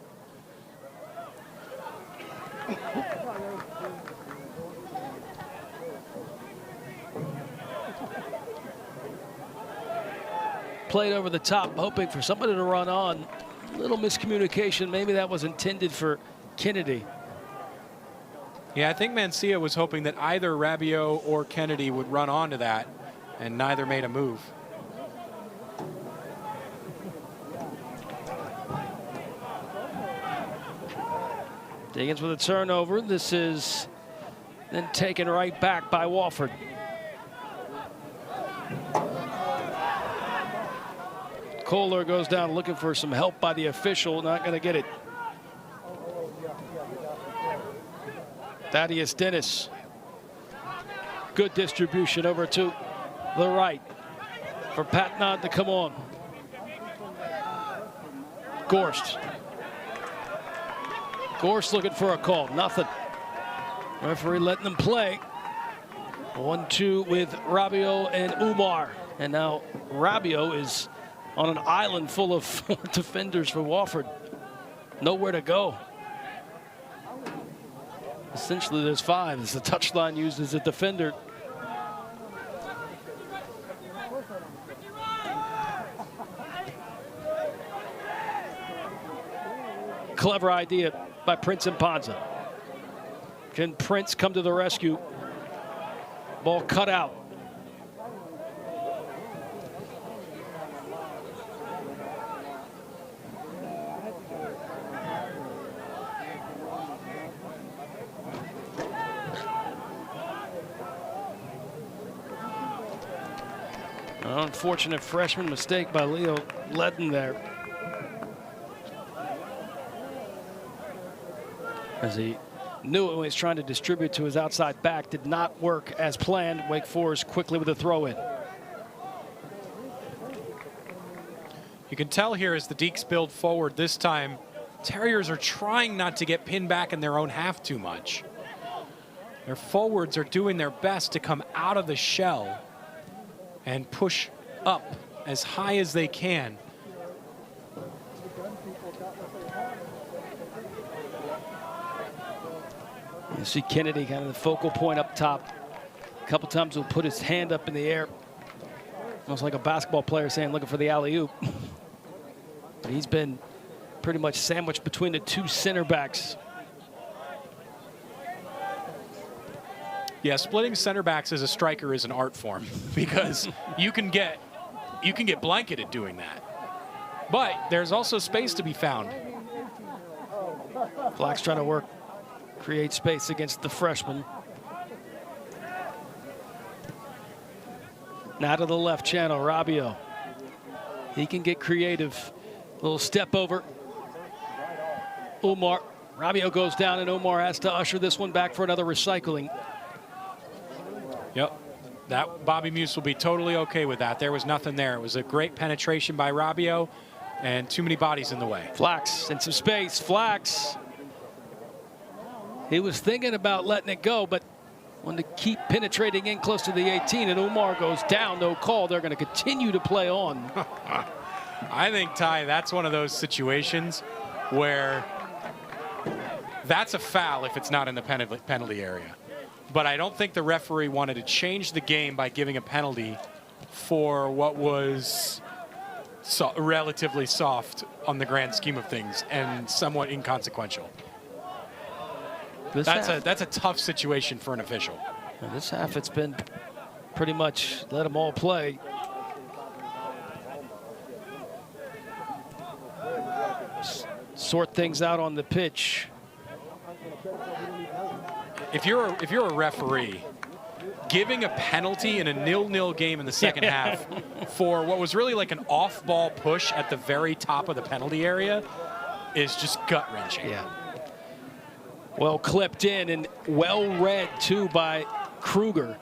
Played over the top, hoping for somebody to run on. Little miscommunication. Maybe that was intended for Kennedy. Yeah, I think Mancia was hoping that either Rabiot or Kennedy would run onto that, and neither made a move. Diggins with a turnover. This is then taken right back by Wofford. Kohler goes down looking for some help by the official, not going to get it. Thaddeus Dennis. Good distribution over to the right for Patnod to come on. Gorst. Gorst looking for a call. Nothing. Referee letting them play. 1-2 with Rabiot and Umar. And now Rabiot is on an island full of 4 defenders for Wofford. Nowhere to go. Essentially, there's 5. It's the touchline used as a defender. Clever idea by Prince and Ponza. Can Prince come to the rescue? Ball cut out. An unfortunate freshman mistake by Leo Ledden there. As he knew it when he was trying to distribute to his outside back. Did not work as planned. Wake Forest quickly with a throw in. You can tell here as the Deeks build forward this time, Terriers are trying not to get pinned back in their own half too much. Their forwards are doing their best to come out of the shell and push up as high as they can. You see Kennedy kind of the focal point up top. A couple times he'll put his hand up in the air. Almost like a basketball player saying, looking for the alley-oop. But he's been pretty much sandwiched between the 2 center backs. Yeah, splitting center backs as a striker is an art form because you can get blanketed doing that. But there's also space to be found. Flack's trying to create space against the freshman. Now to the left channel, Rabiot. He can get creative. Little step over. Umar. Rabiot goes down and Umar has to usher this one back for another recycling. Yep, that Bobby Muse will be totally okay with that. There was nothing there. It was a great penetration by Rabiot and too many bodies in the way. Flax in some space. Flax. He was thinking about letting it go, but wanted to keep penetrating in close to the 18, and Umar goes down. No call. They're going to continue to play on. I think, Ty, that's one of those situations where that's a foul if it's not in the penalty area. But I don't think the referee wanted to change the game by giving a penalty for what was relatively soft on the grand scheme of things and somewhat inconsequential. That's a tough situation for an official. And this half, it's been pretty much let them all play. Sort things out on the pitch. If you're a referee, giving a penalty in a 0-0 game in the second half for what was really like an off-ball push at the very top of the penalty area is just gut-wrenching. Yeah. Well clipped in and well read too by Kruger.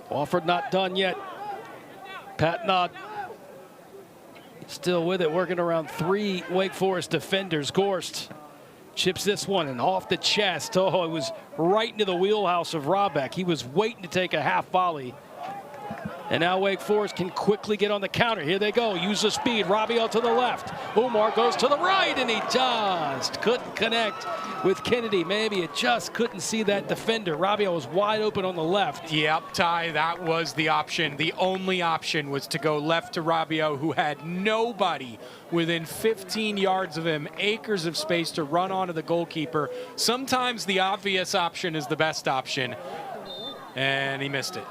Wofford not done yet. Pat Nod still with it, working around 3 Wake Forest defenders. Gorst chips this one and off the chest. Oh, it was right into the wheelhouse of Robeck. He was waiting to take a half volley. And now Wake Forest can quickly get on the counter. Here they go. Use the speed. Rabiot to the left. Umar goes to the right, and he just couldn't connect with Kennedy. Maybe it just couldn't see that defender. Rabiot was wide open on the left. Yep, Ty, that was the option. The only option was to go left to Rabiot, who had nobody within 15 yards of him, acres of space to run onto the goalkeeper. Sometimes the obvious option is the best option, and he missed it.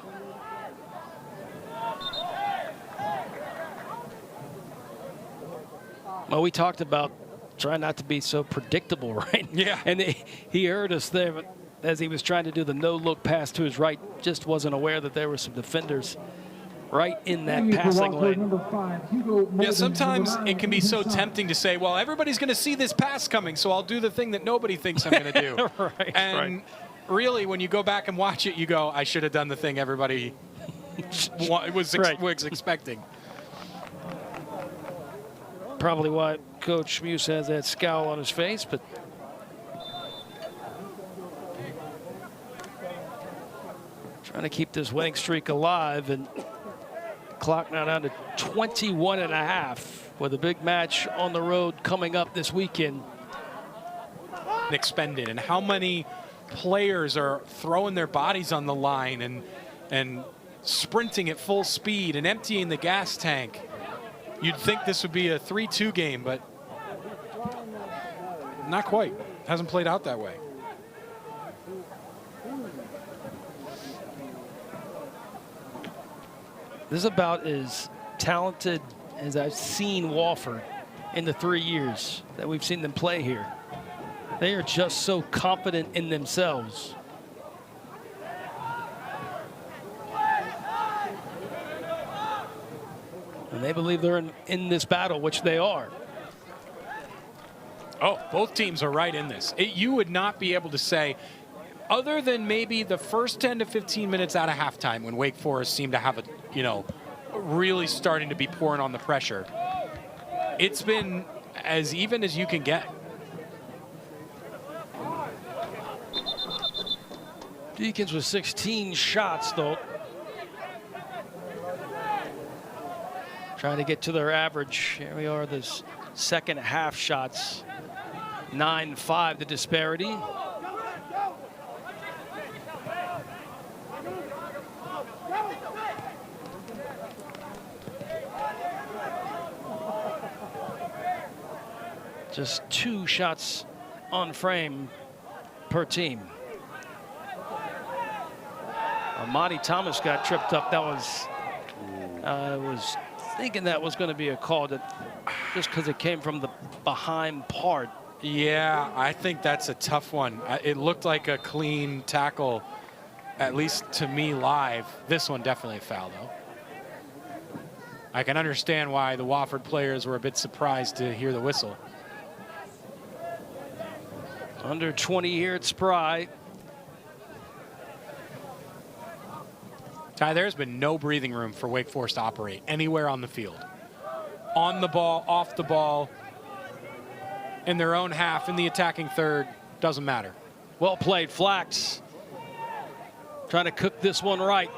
Well, we talked about trying not to be so predictable, right? Yeah. And he heard us there as he was trying to do the no-look pass to his right, just wasn't aware that there were some defenders right in that passing lane. Yeah, sometimes it can be so tempting to say, well, everybody's going to see this pass coming, so I'll do the thing that nobody thinks I'm going to do. Right, and really, when you go back and watch it, you go, I should have done the thing everybody was expecting. Probably why Coach Muse has that scowl on his face, but trying to keep this winning streak alive, and clock now down to 21 and a half with a big match on the road coming up this weekend. Expended, and how many players are throwing their bodies on the line and sprinting at full speed and emptying the gas tank. You'd think this would be a 3-2 game, but not quite. Hasn't played out that way. This is about as talented as I've seen Wofford in the 3 years that we've seen them play here. They are just so confident in themselves. And they believe they're in this battle, which they are. Oh, both teams are right in this. You would not be able to say, other than maybe the first 10 to 15 minutes out of halftime when Wake Forest seemed to have really starting to be pouring on the pressure, it's been as even as you can get. Deacons with 16 shots, though. Trying to get to their average. Here we are, this second half shots. 9-5 the disparity. Just 2 shots on frame per team. Monty Thomas got tripped up. That was, I was thinking that was going to be a call, that just because it came from the behind part. Yeah, I think that's a tough one. It looked like a clean tackle, at least to me live. This one definitely a foul, though. I can understand why the Wofford players were a bit surprised to hear the whistle. Under 20 here at Spry. Ty, there's been no breathing room for Wake Forest to operate anywhere on the field. On the ball, off the ball, in their own half, in the attacking third, doesn't matter. Well played, Flax. Trying to cook this one right.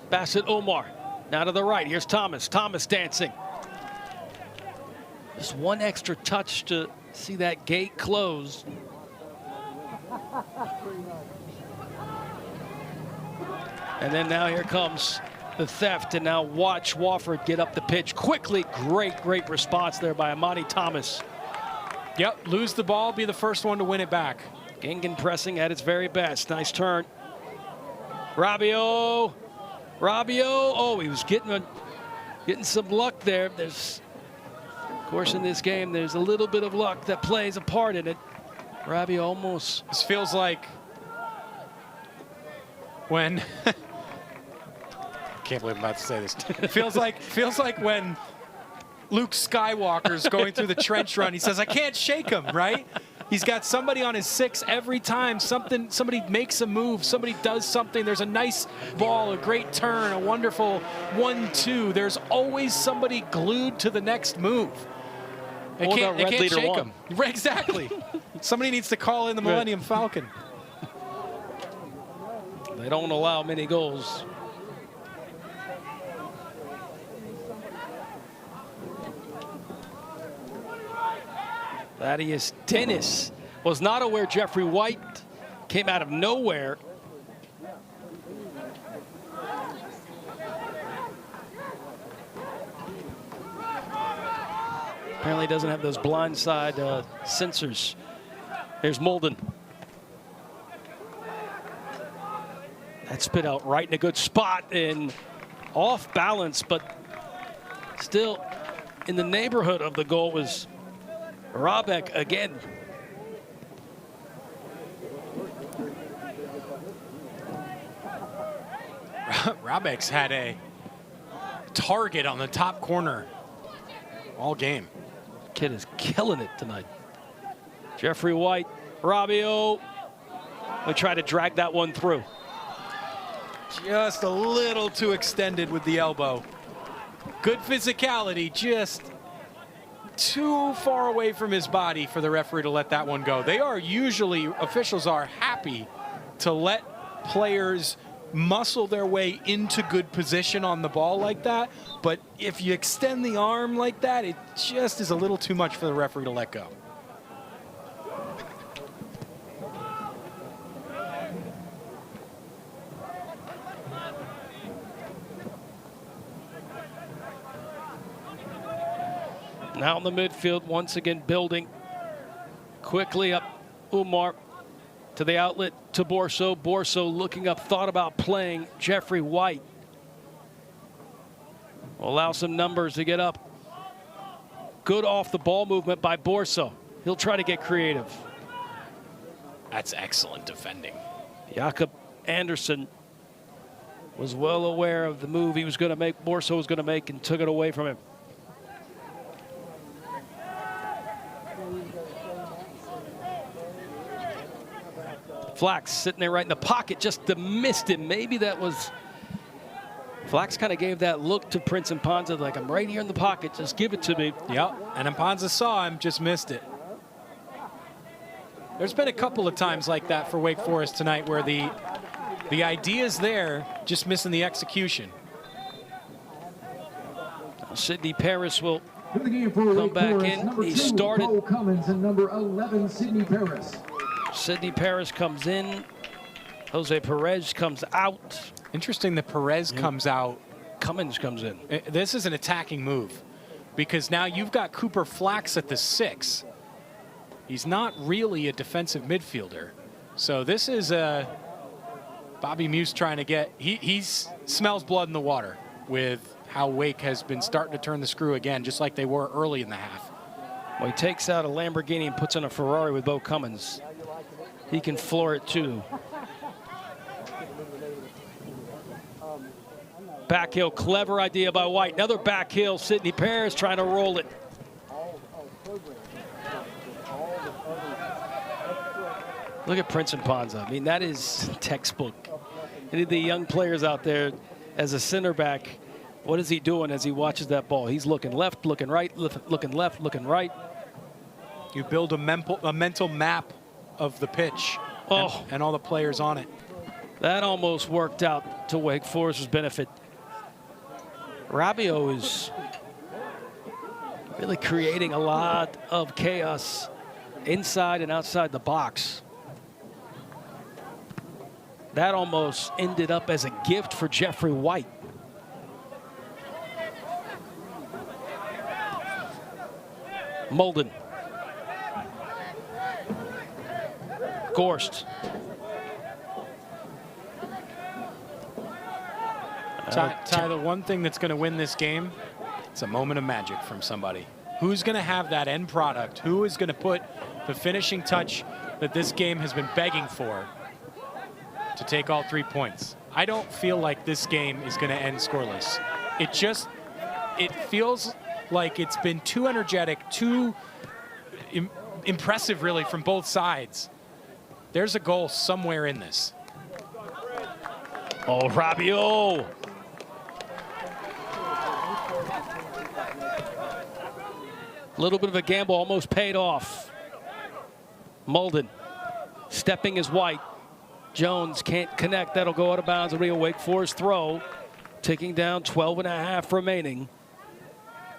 Bassett Omar, now to the right. Here's Thomas. Thomas dancing. Just one extra touch to see that gate close. And then now here comes the theft, and now watch Wofford get up the pitch quickly. Great response there by Amani Thomas. Yep, lose the ball, be the first one to win it back. Gingen pressing at its very best. Nice turn. Rabiot. Oh, he was getting some luck there. There's, of course, in this game, there's a little bit of luck that plays a part in it. Rabiot almost. This feels like when can't believe I'm about to say this. feels like when Luke Skywalker's going through the trench run. He says, "I can't shake him," right? He's got somebody on his 6 every time. Somebody makes a move, somebody does something. There's a nice ball, a great turn, a wonderful 1-2. There's always somebody glued to the next move. They can't shake him. Exactly. Somebody needs to call in the Millennium Falcon. They don't allow many goals. Thaddeus Dennis was not aware Jeffrey White came out of nowhere. Apparently doesn't have those blindside sensors. Here's Molden. That spit out right in a good spot and off balance, but still in the neighborhood of the goal was Rabeck again. Rabeck's had a target on the top corner all game. Kid is killing it tonight. Jeffrey White, Rabiot. We try to drag that one through. Just a little too extended with the elbow. Good physicality, just too far away from his body for the referee to let that one go. They are usually, officials are happy to let players muscle their way into good position on the ball like that. But if you extend the arm like that, it just is a little too much for the referee to let go. Now in the midfield, once again building. Quickly up Umar to the outlet to Borso. Borso looking up, thought about playing Jeffrey White. Will allow some numbers to get up. Good off the ball movement by Borso. He'll try to get creative. That's excellent defending. Jakob Anderson was well aware of the move he was going to make, Borso was going to make, and took it away from him. Flax sitting there right in the pocket, just missed him. Maybe that was, Flax kind of gave that look to Prince Mpanza, like, I'm right here in the pocket, just give it to me. Yep, and Mpanza saw him, just missed it. There's been a couple of times like that for Wake Forest tonight where the idea's there, just missing the execution. Sidney Paris will come back in. He started. Bo Cummins and number 11, Sidney Paris. Sidney Paris comes in. Jose Perez comes out. Interesting that Perez comes out. Cummins comes in. This is an attacking move because now you've got Cooper Flax at the 6. He's not really a defensive midfielder. So this is Bobby Muse trying to get, he smells blood in the water with how Wake has been starting to turn the screw again, just like they were early in the half. Well, he takes out a Lamborghini and puts in a Ferrari with Bo Cummins. He can floor it too. Back heel, clever idea by White. Another back heel, Sidney Paris trying to roll it. Look at Prince Mpanza. I mean, that is textbook. Any of the young players out there as a center back, what is he doing as he watches that ball? He's looking left, looking right, looking left, looking right. You build a mental map of the pitch and all the players on it. That almost worked out to Wake Forest's benefit. Rabiot is really creating a lot of chaos inside and outside the box. That almost ended up as a gift for Jeffrey White. Molden. Gorst. Ty, the one thing that's going to win this game, it's a moment of magic from somebody. Who's going to have that end product? Who is going to put the finishing touch that this game has been begging for to take all 3 points? I don't feel like this game is going to end scoreless. It feels like it's been too energetic, too impressive, really, from both sides. There's a goal somewhere in this. Oh, Rabiot. A little bit of a gamble, almost paid off. Molden stepping is White. Jones can't connect. That'll go out of bounds. It'll be a Wake Forest throw. Ticking down, 12.5 remaining.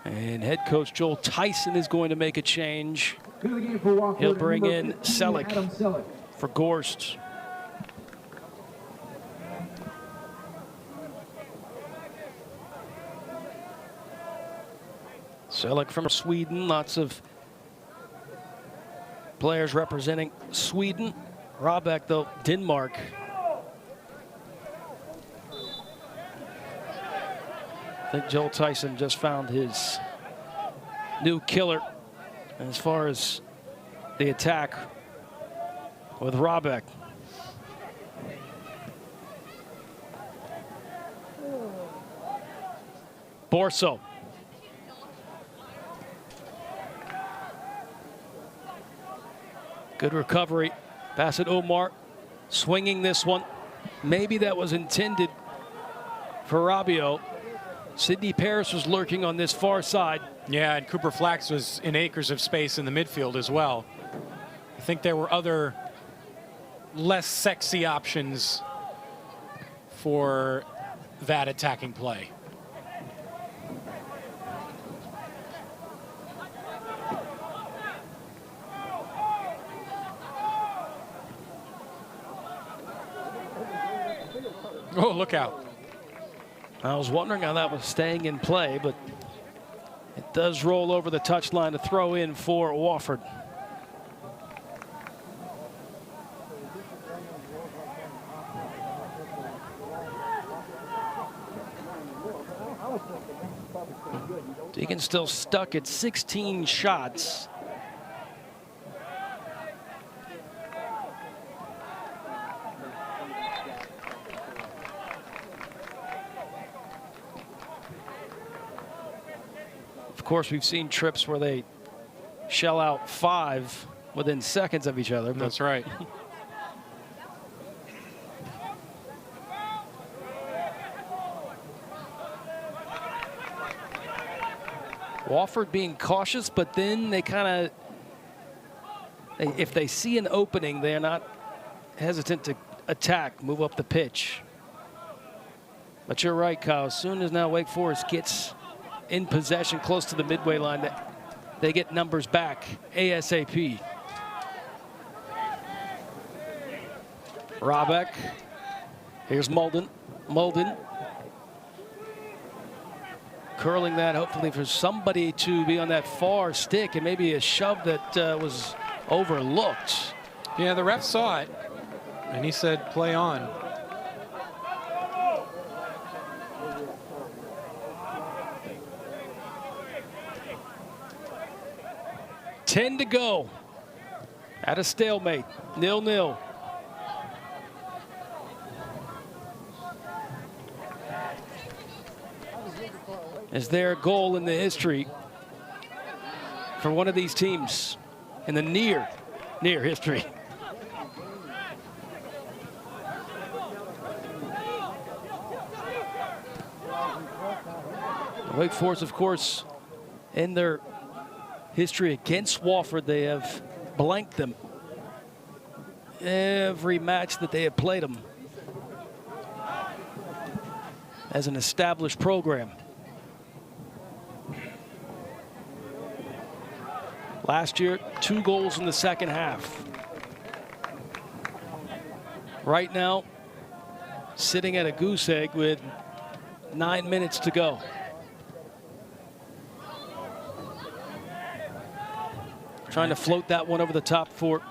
And head coach Joel Tyson is going to make a change. He'll bring in Selleck for Gorst. Selleck from Sweden, lots of players representing Sweden. Rabeck, though, Denmark. I think Joel Tyson just found his new killer as far as the attack with Rabeck. Borso. Good recovery. Pass it Omar. Swinging this one. Maybe that was intended for Rabiot. Sidney Paris was lurking on this far side. Yeah, and Cooper Flax was in acres of space in the midfield as well. I think there were other less sexy options for that attacking play. Oh, look out. I was wondering how that was staying in play, but it does roll over the touchline to throw in for Wofford. Deacon still stuck at 16 shots. Of course, we've seen trips where they shell out 5 within seconds of each other. That's right. Wofford being cautious, but then they kind of, if they see an opening, they're not hesitant to attack, move up the pitch. But you're right, Kyle. As soon as now Wake Forest gets in possession close to the midway line, they get numbers back ASAP. Rabeck. Here's Molden. Molden. Curling that, hopefully for somebody to be on that far stick, and maybe a shove that was overlooked. Yeah, the ref saw it, and he said, play on. Ten to go at a stalemate, 0-0. Is there a goal in the history for one of these teams in the near history? Wake Forest, of course, in their history against Wofford, they have blanked them every match that they have played them as an established program. Last year, 2 goals in the second half. Right now, sitting at a goose egg with 9 minutes to go. Trying to float that one over the top for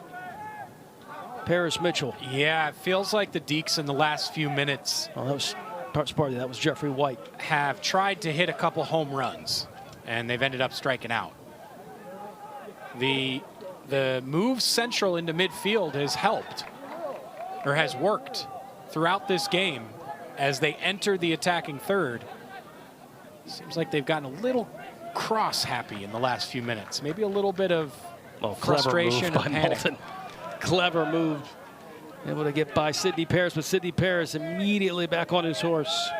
Paris Mitchell. Yeah, it feels like the Deeks in the last few minutes Well, that was Jeffrey White. have tried to hit a couple home runs, and they've ended up striking out. The move central into midfield has helped, or has worked throughout this game as they enter the attacking third. Seems like they've gotten a little cross-happy in the last few minutes. Maybe a little bit of frustration and panic. Moulton. Clever move. Able to get by Sidney Paris, but Sidney Paris immediately back on his horse.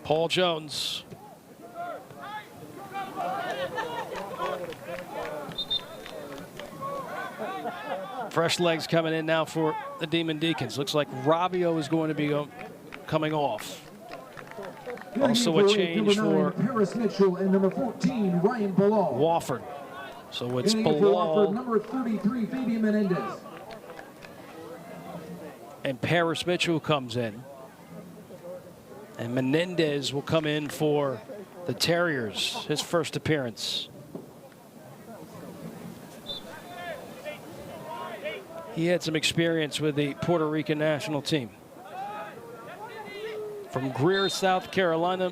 Paul Jones. Fresh legs coming in now for the Demon Deacons. Looks like Robbio is going to be coming off. Also a change for Paris Mitchell and number 14, Ryan Bilal. Wofford. So it's Getting in for Bilal Wofford, number 33, Fabian Menendez. and Paris Mitchell comes in. And Menendez will come in for the Terriers, his first appearance. He had some experience with the Puerto Rican national team. From Greer, South Carolina.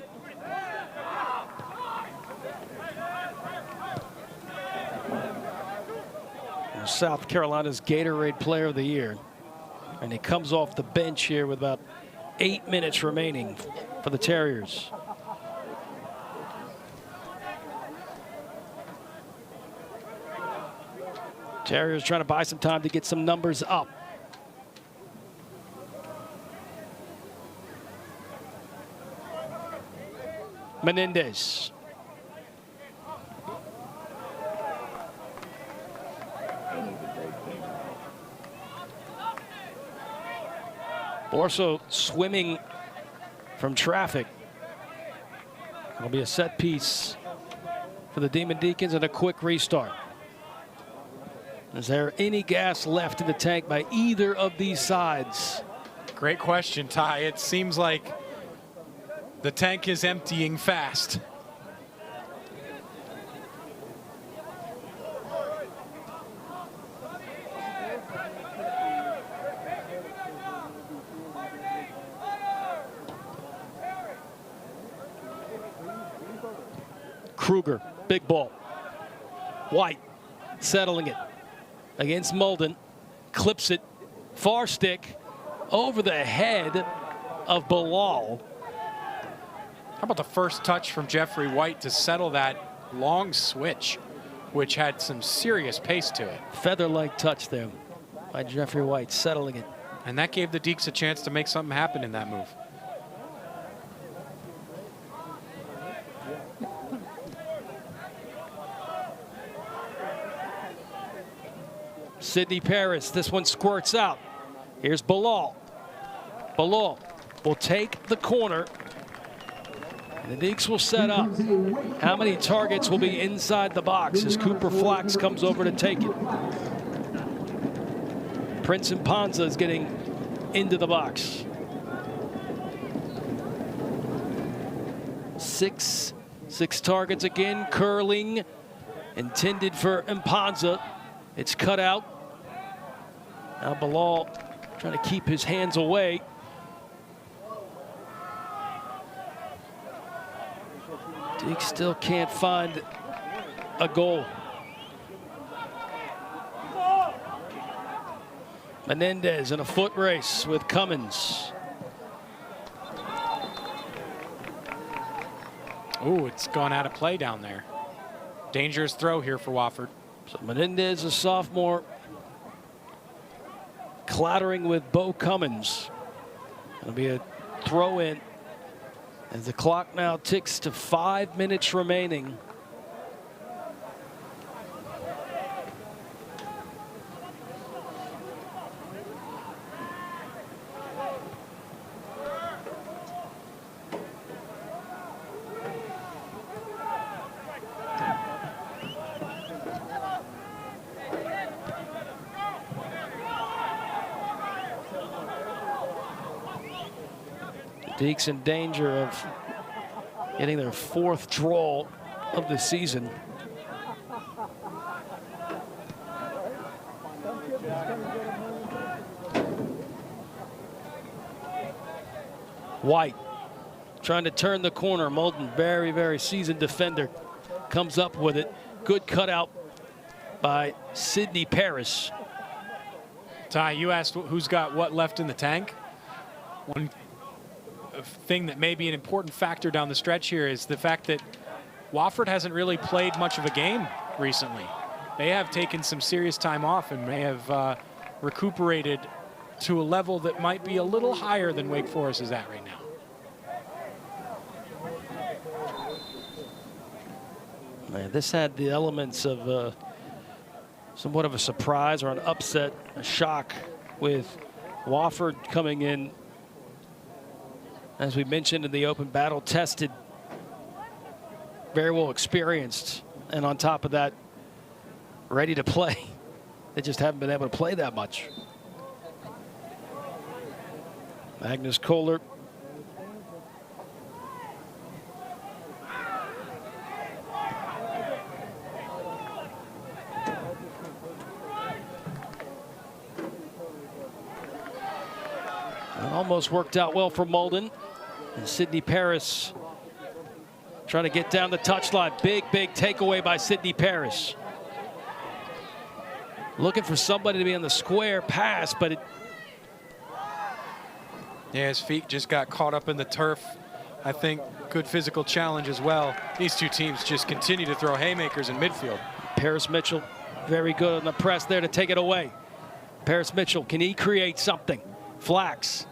South Carolina's Gatorade Player of the Year. And he comes off the bench here with about 8 minutes remaining for the Terriers. Terriers trying to buy some time to get some numbers up. Menendez. Borso swimming from traffic. It'll be a set piece for the Demon Deacons and a quick restart. Is there any gas left in the tank by either of these sides? Great question, Ty. It seems like the tank is emptying fast. Kruger, big ball. White settling it against Molden. Clips it, far stick, over the head of Bilal. How about the first touch from Jeffrey White to settle that long switch, which had some serious pace to it. Feather-like touch there by Jeffrey White, settling it. And that gave the Deeks a chance to make something happen in that move. Sidney Paris, this one squirts out. Here's Bilal. Bilal will take the corner. And the Deeks will set up. How many targets will be inside the box as Cooper Flax comes over to take it? Prince Impanza is getting into the box. Six targets again, curling, intended for Impanza. It's cut out. Now Bilal trying to keep his hands away. Deeks still can't find a goal. Menendez in a foot race with Cummins. Ooh, it's gone out of play down there. Dangerous throw here for Wofford. So Menendez, a sophomore, clattering with Bo Cummins. It'll be a throw in as the clock now ticks to 5 minutes remaining. Deeks in danger of getting their 4th draw of the season. White trying to turn the corner. Molden, very, very seasoned defender, comes up with it. Good cutout by Sidney Paris. Ty, you asked who's got what left in the tank. One thing that may be an important factor down the stretch here is the fact that Wofford hasn't really played much of a game recently. They have taken some serious time off and may have recuperated to a level that might be a little higher than Wake Forest is at right now. Man, this had the elements of somewhat of a surprise or an upset, a shock, with Wofford coming in, as we mentioned in the open, battle tested, very well experienced, and on top of that, ready to play. They just haven't been able to play that much. Magnus Kohler. It almost worked out well for Molden. And Sidney Paris trying to get down the touchline. Big, big takeaway by Sidney Paris. Looking for somebody to be on the square pass, but it... Yeah, his feet just got caught up in the turf. I think good physical challenge as well. These two teams just continue to throw haymakers in midfield. Paris Mitchell, very good on the press there to take it away. Paris Mitchell, can he create something? Flax,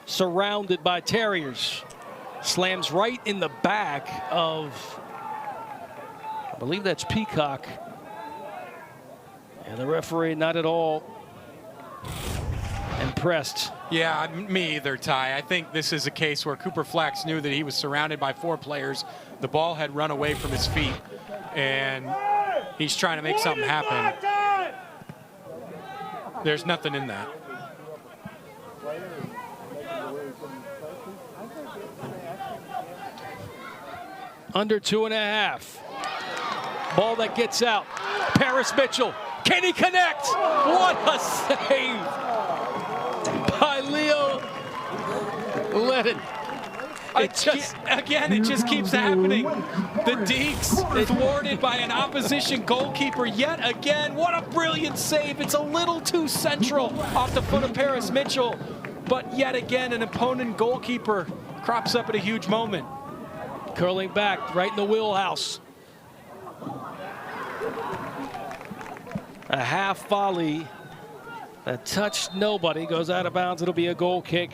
surrounded by Terriers, slams right in the back of, I believe that's Peacock. And the referee not at all impressed. Yeah, me either, Ty. I think this is a case where Cooper Flax knew that he was surrounded by 4 players. The ball had run away from his feet, and he's trying to make something happen. There's nothing in that. Under 2.5. Ball that gets out. Paris Mitchell. Can he connect? What a save by Leo Lennon. It just keeps happening. The Deeks thwarted by an opposition goalkeeper yet again. What a brilliant save. It's a little too central off the foot of Paris Mitchell. But yet again, an opponent goalkeeper crops up at a huge moment. Curling back, right in the wheelhouse. A half volley that touched nobody, goes out of bounds. It'll be a goal kick.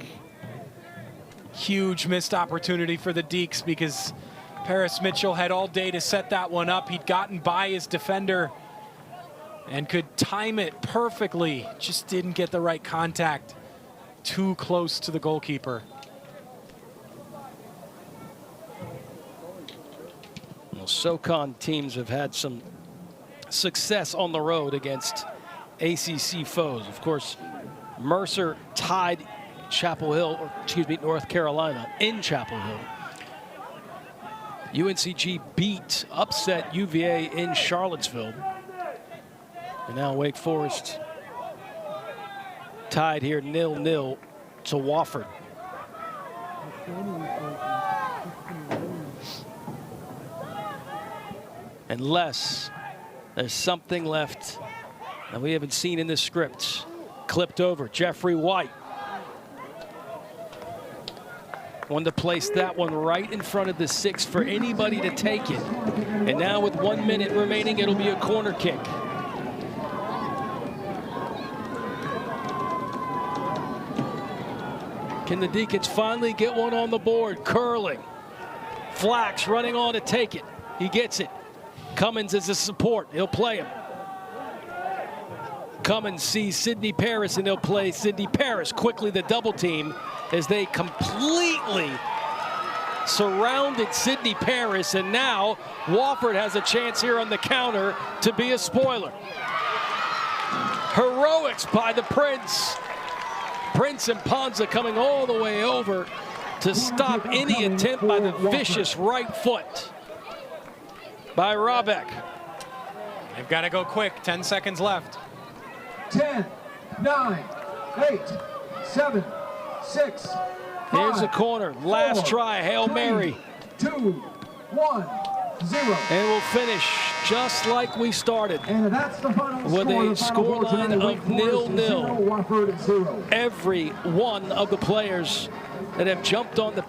Huge missed opportunity for the Deeks because Paris Mitchell had all day to set that one up. He'd gotten by his defender and could time it perfectly. Just didn't get the right contact. Too close to the goalkeeper. Well, SoCon teams have had some success on the road against ACC foes. Of course, Mercer tied Chapel Hill, or excuse me, North Carolina in Chapel Hill. UNCG upset UVA in Charlottesville. And now Wake Forest tied here 0-0 to Wofford. Unless there's something left that we haven't seen in this script. Clipped over, Jeffrey White. Wanted to place that one right in front of the 6 for anybody to take it. And now with 1 minute remaining, it'll be a corner kick. Can the Deacons finally get one on the board? Curling. Flax running on to take it. He gets it. Cummins is a support. He'll play him. Cummins sees Sidney Paris, and they'll play Sidney Paris. Quickly the double team as they completely surrounded Sidney Paris, and now Wofford has a chance here on the counter to be a spoiler. Heroics by the Prince. Prince and Ponza coming all the way over to stop any attempt by the vicious right foot by Rabeck. They've got to go quick. 10 seconds left. 10, 9, 8, 7, 6, 5, Here's the corner. Last 4, try. Hail 3, Mary. 2, 1, 0. And we'll finish just like we started. And that's the final With a scoreline of 0-0. Wofford 0. Every one of the players that have jumped on the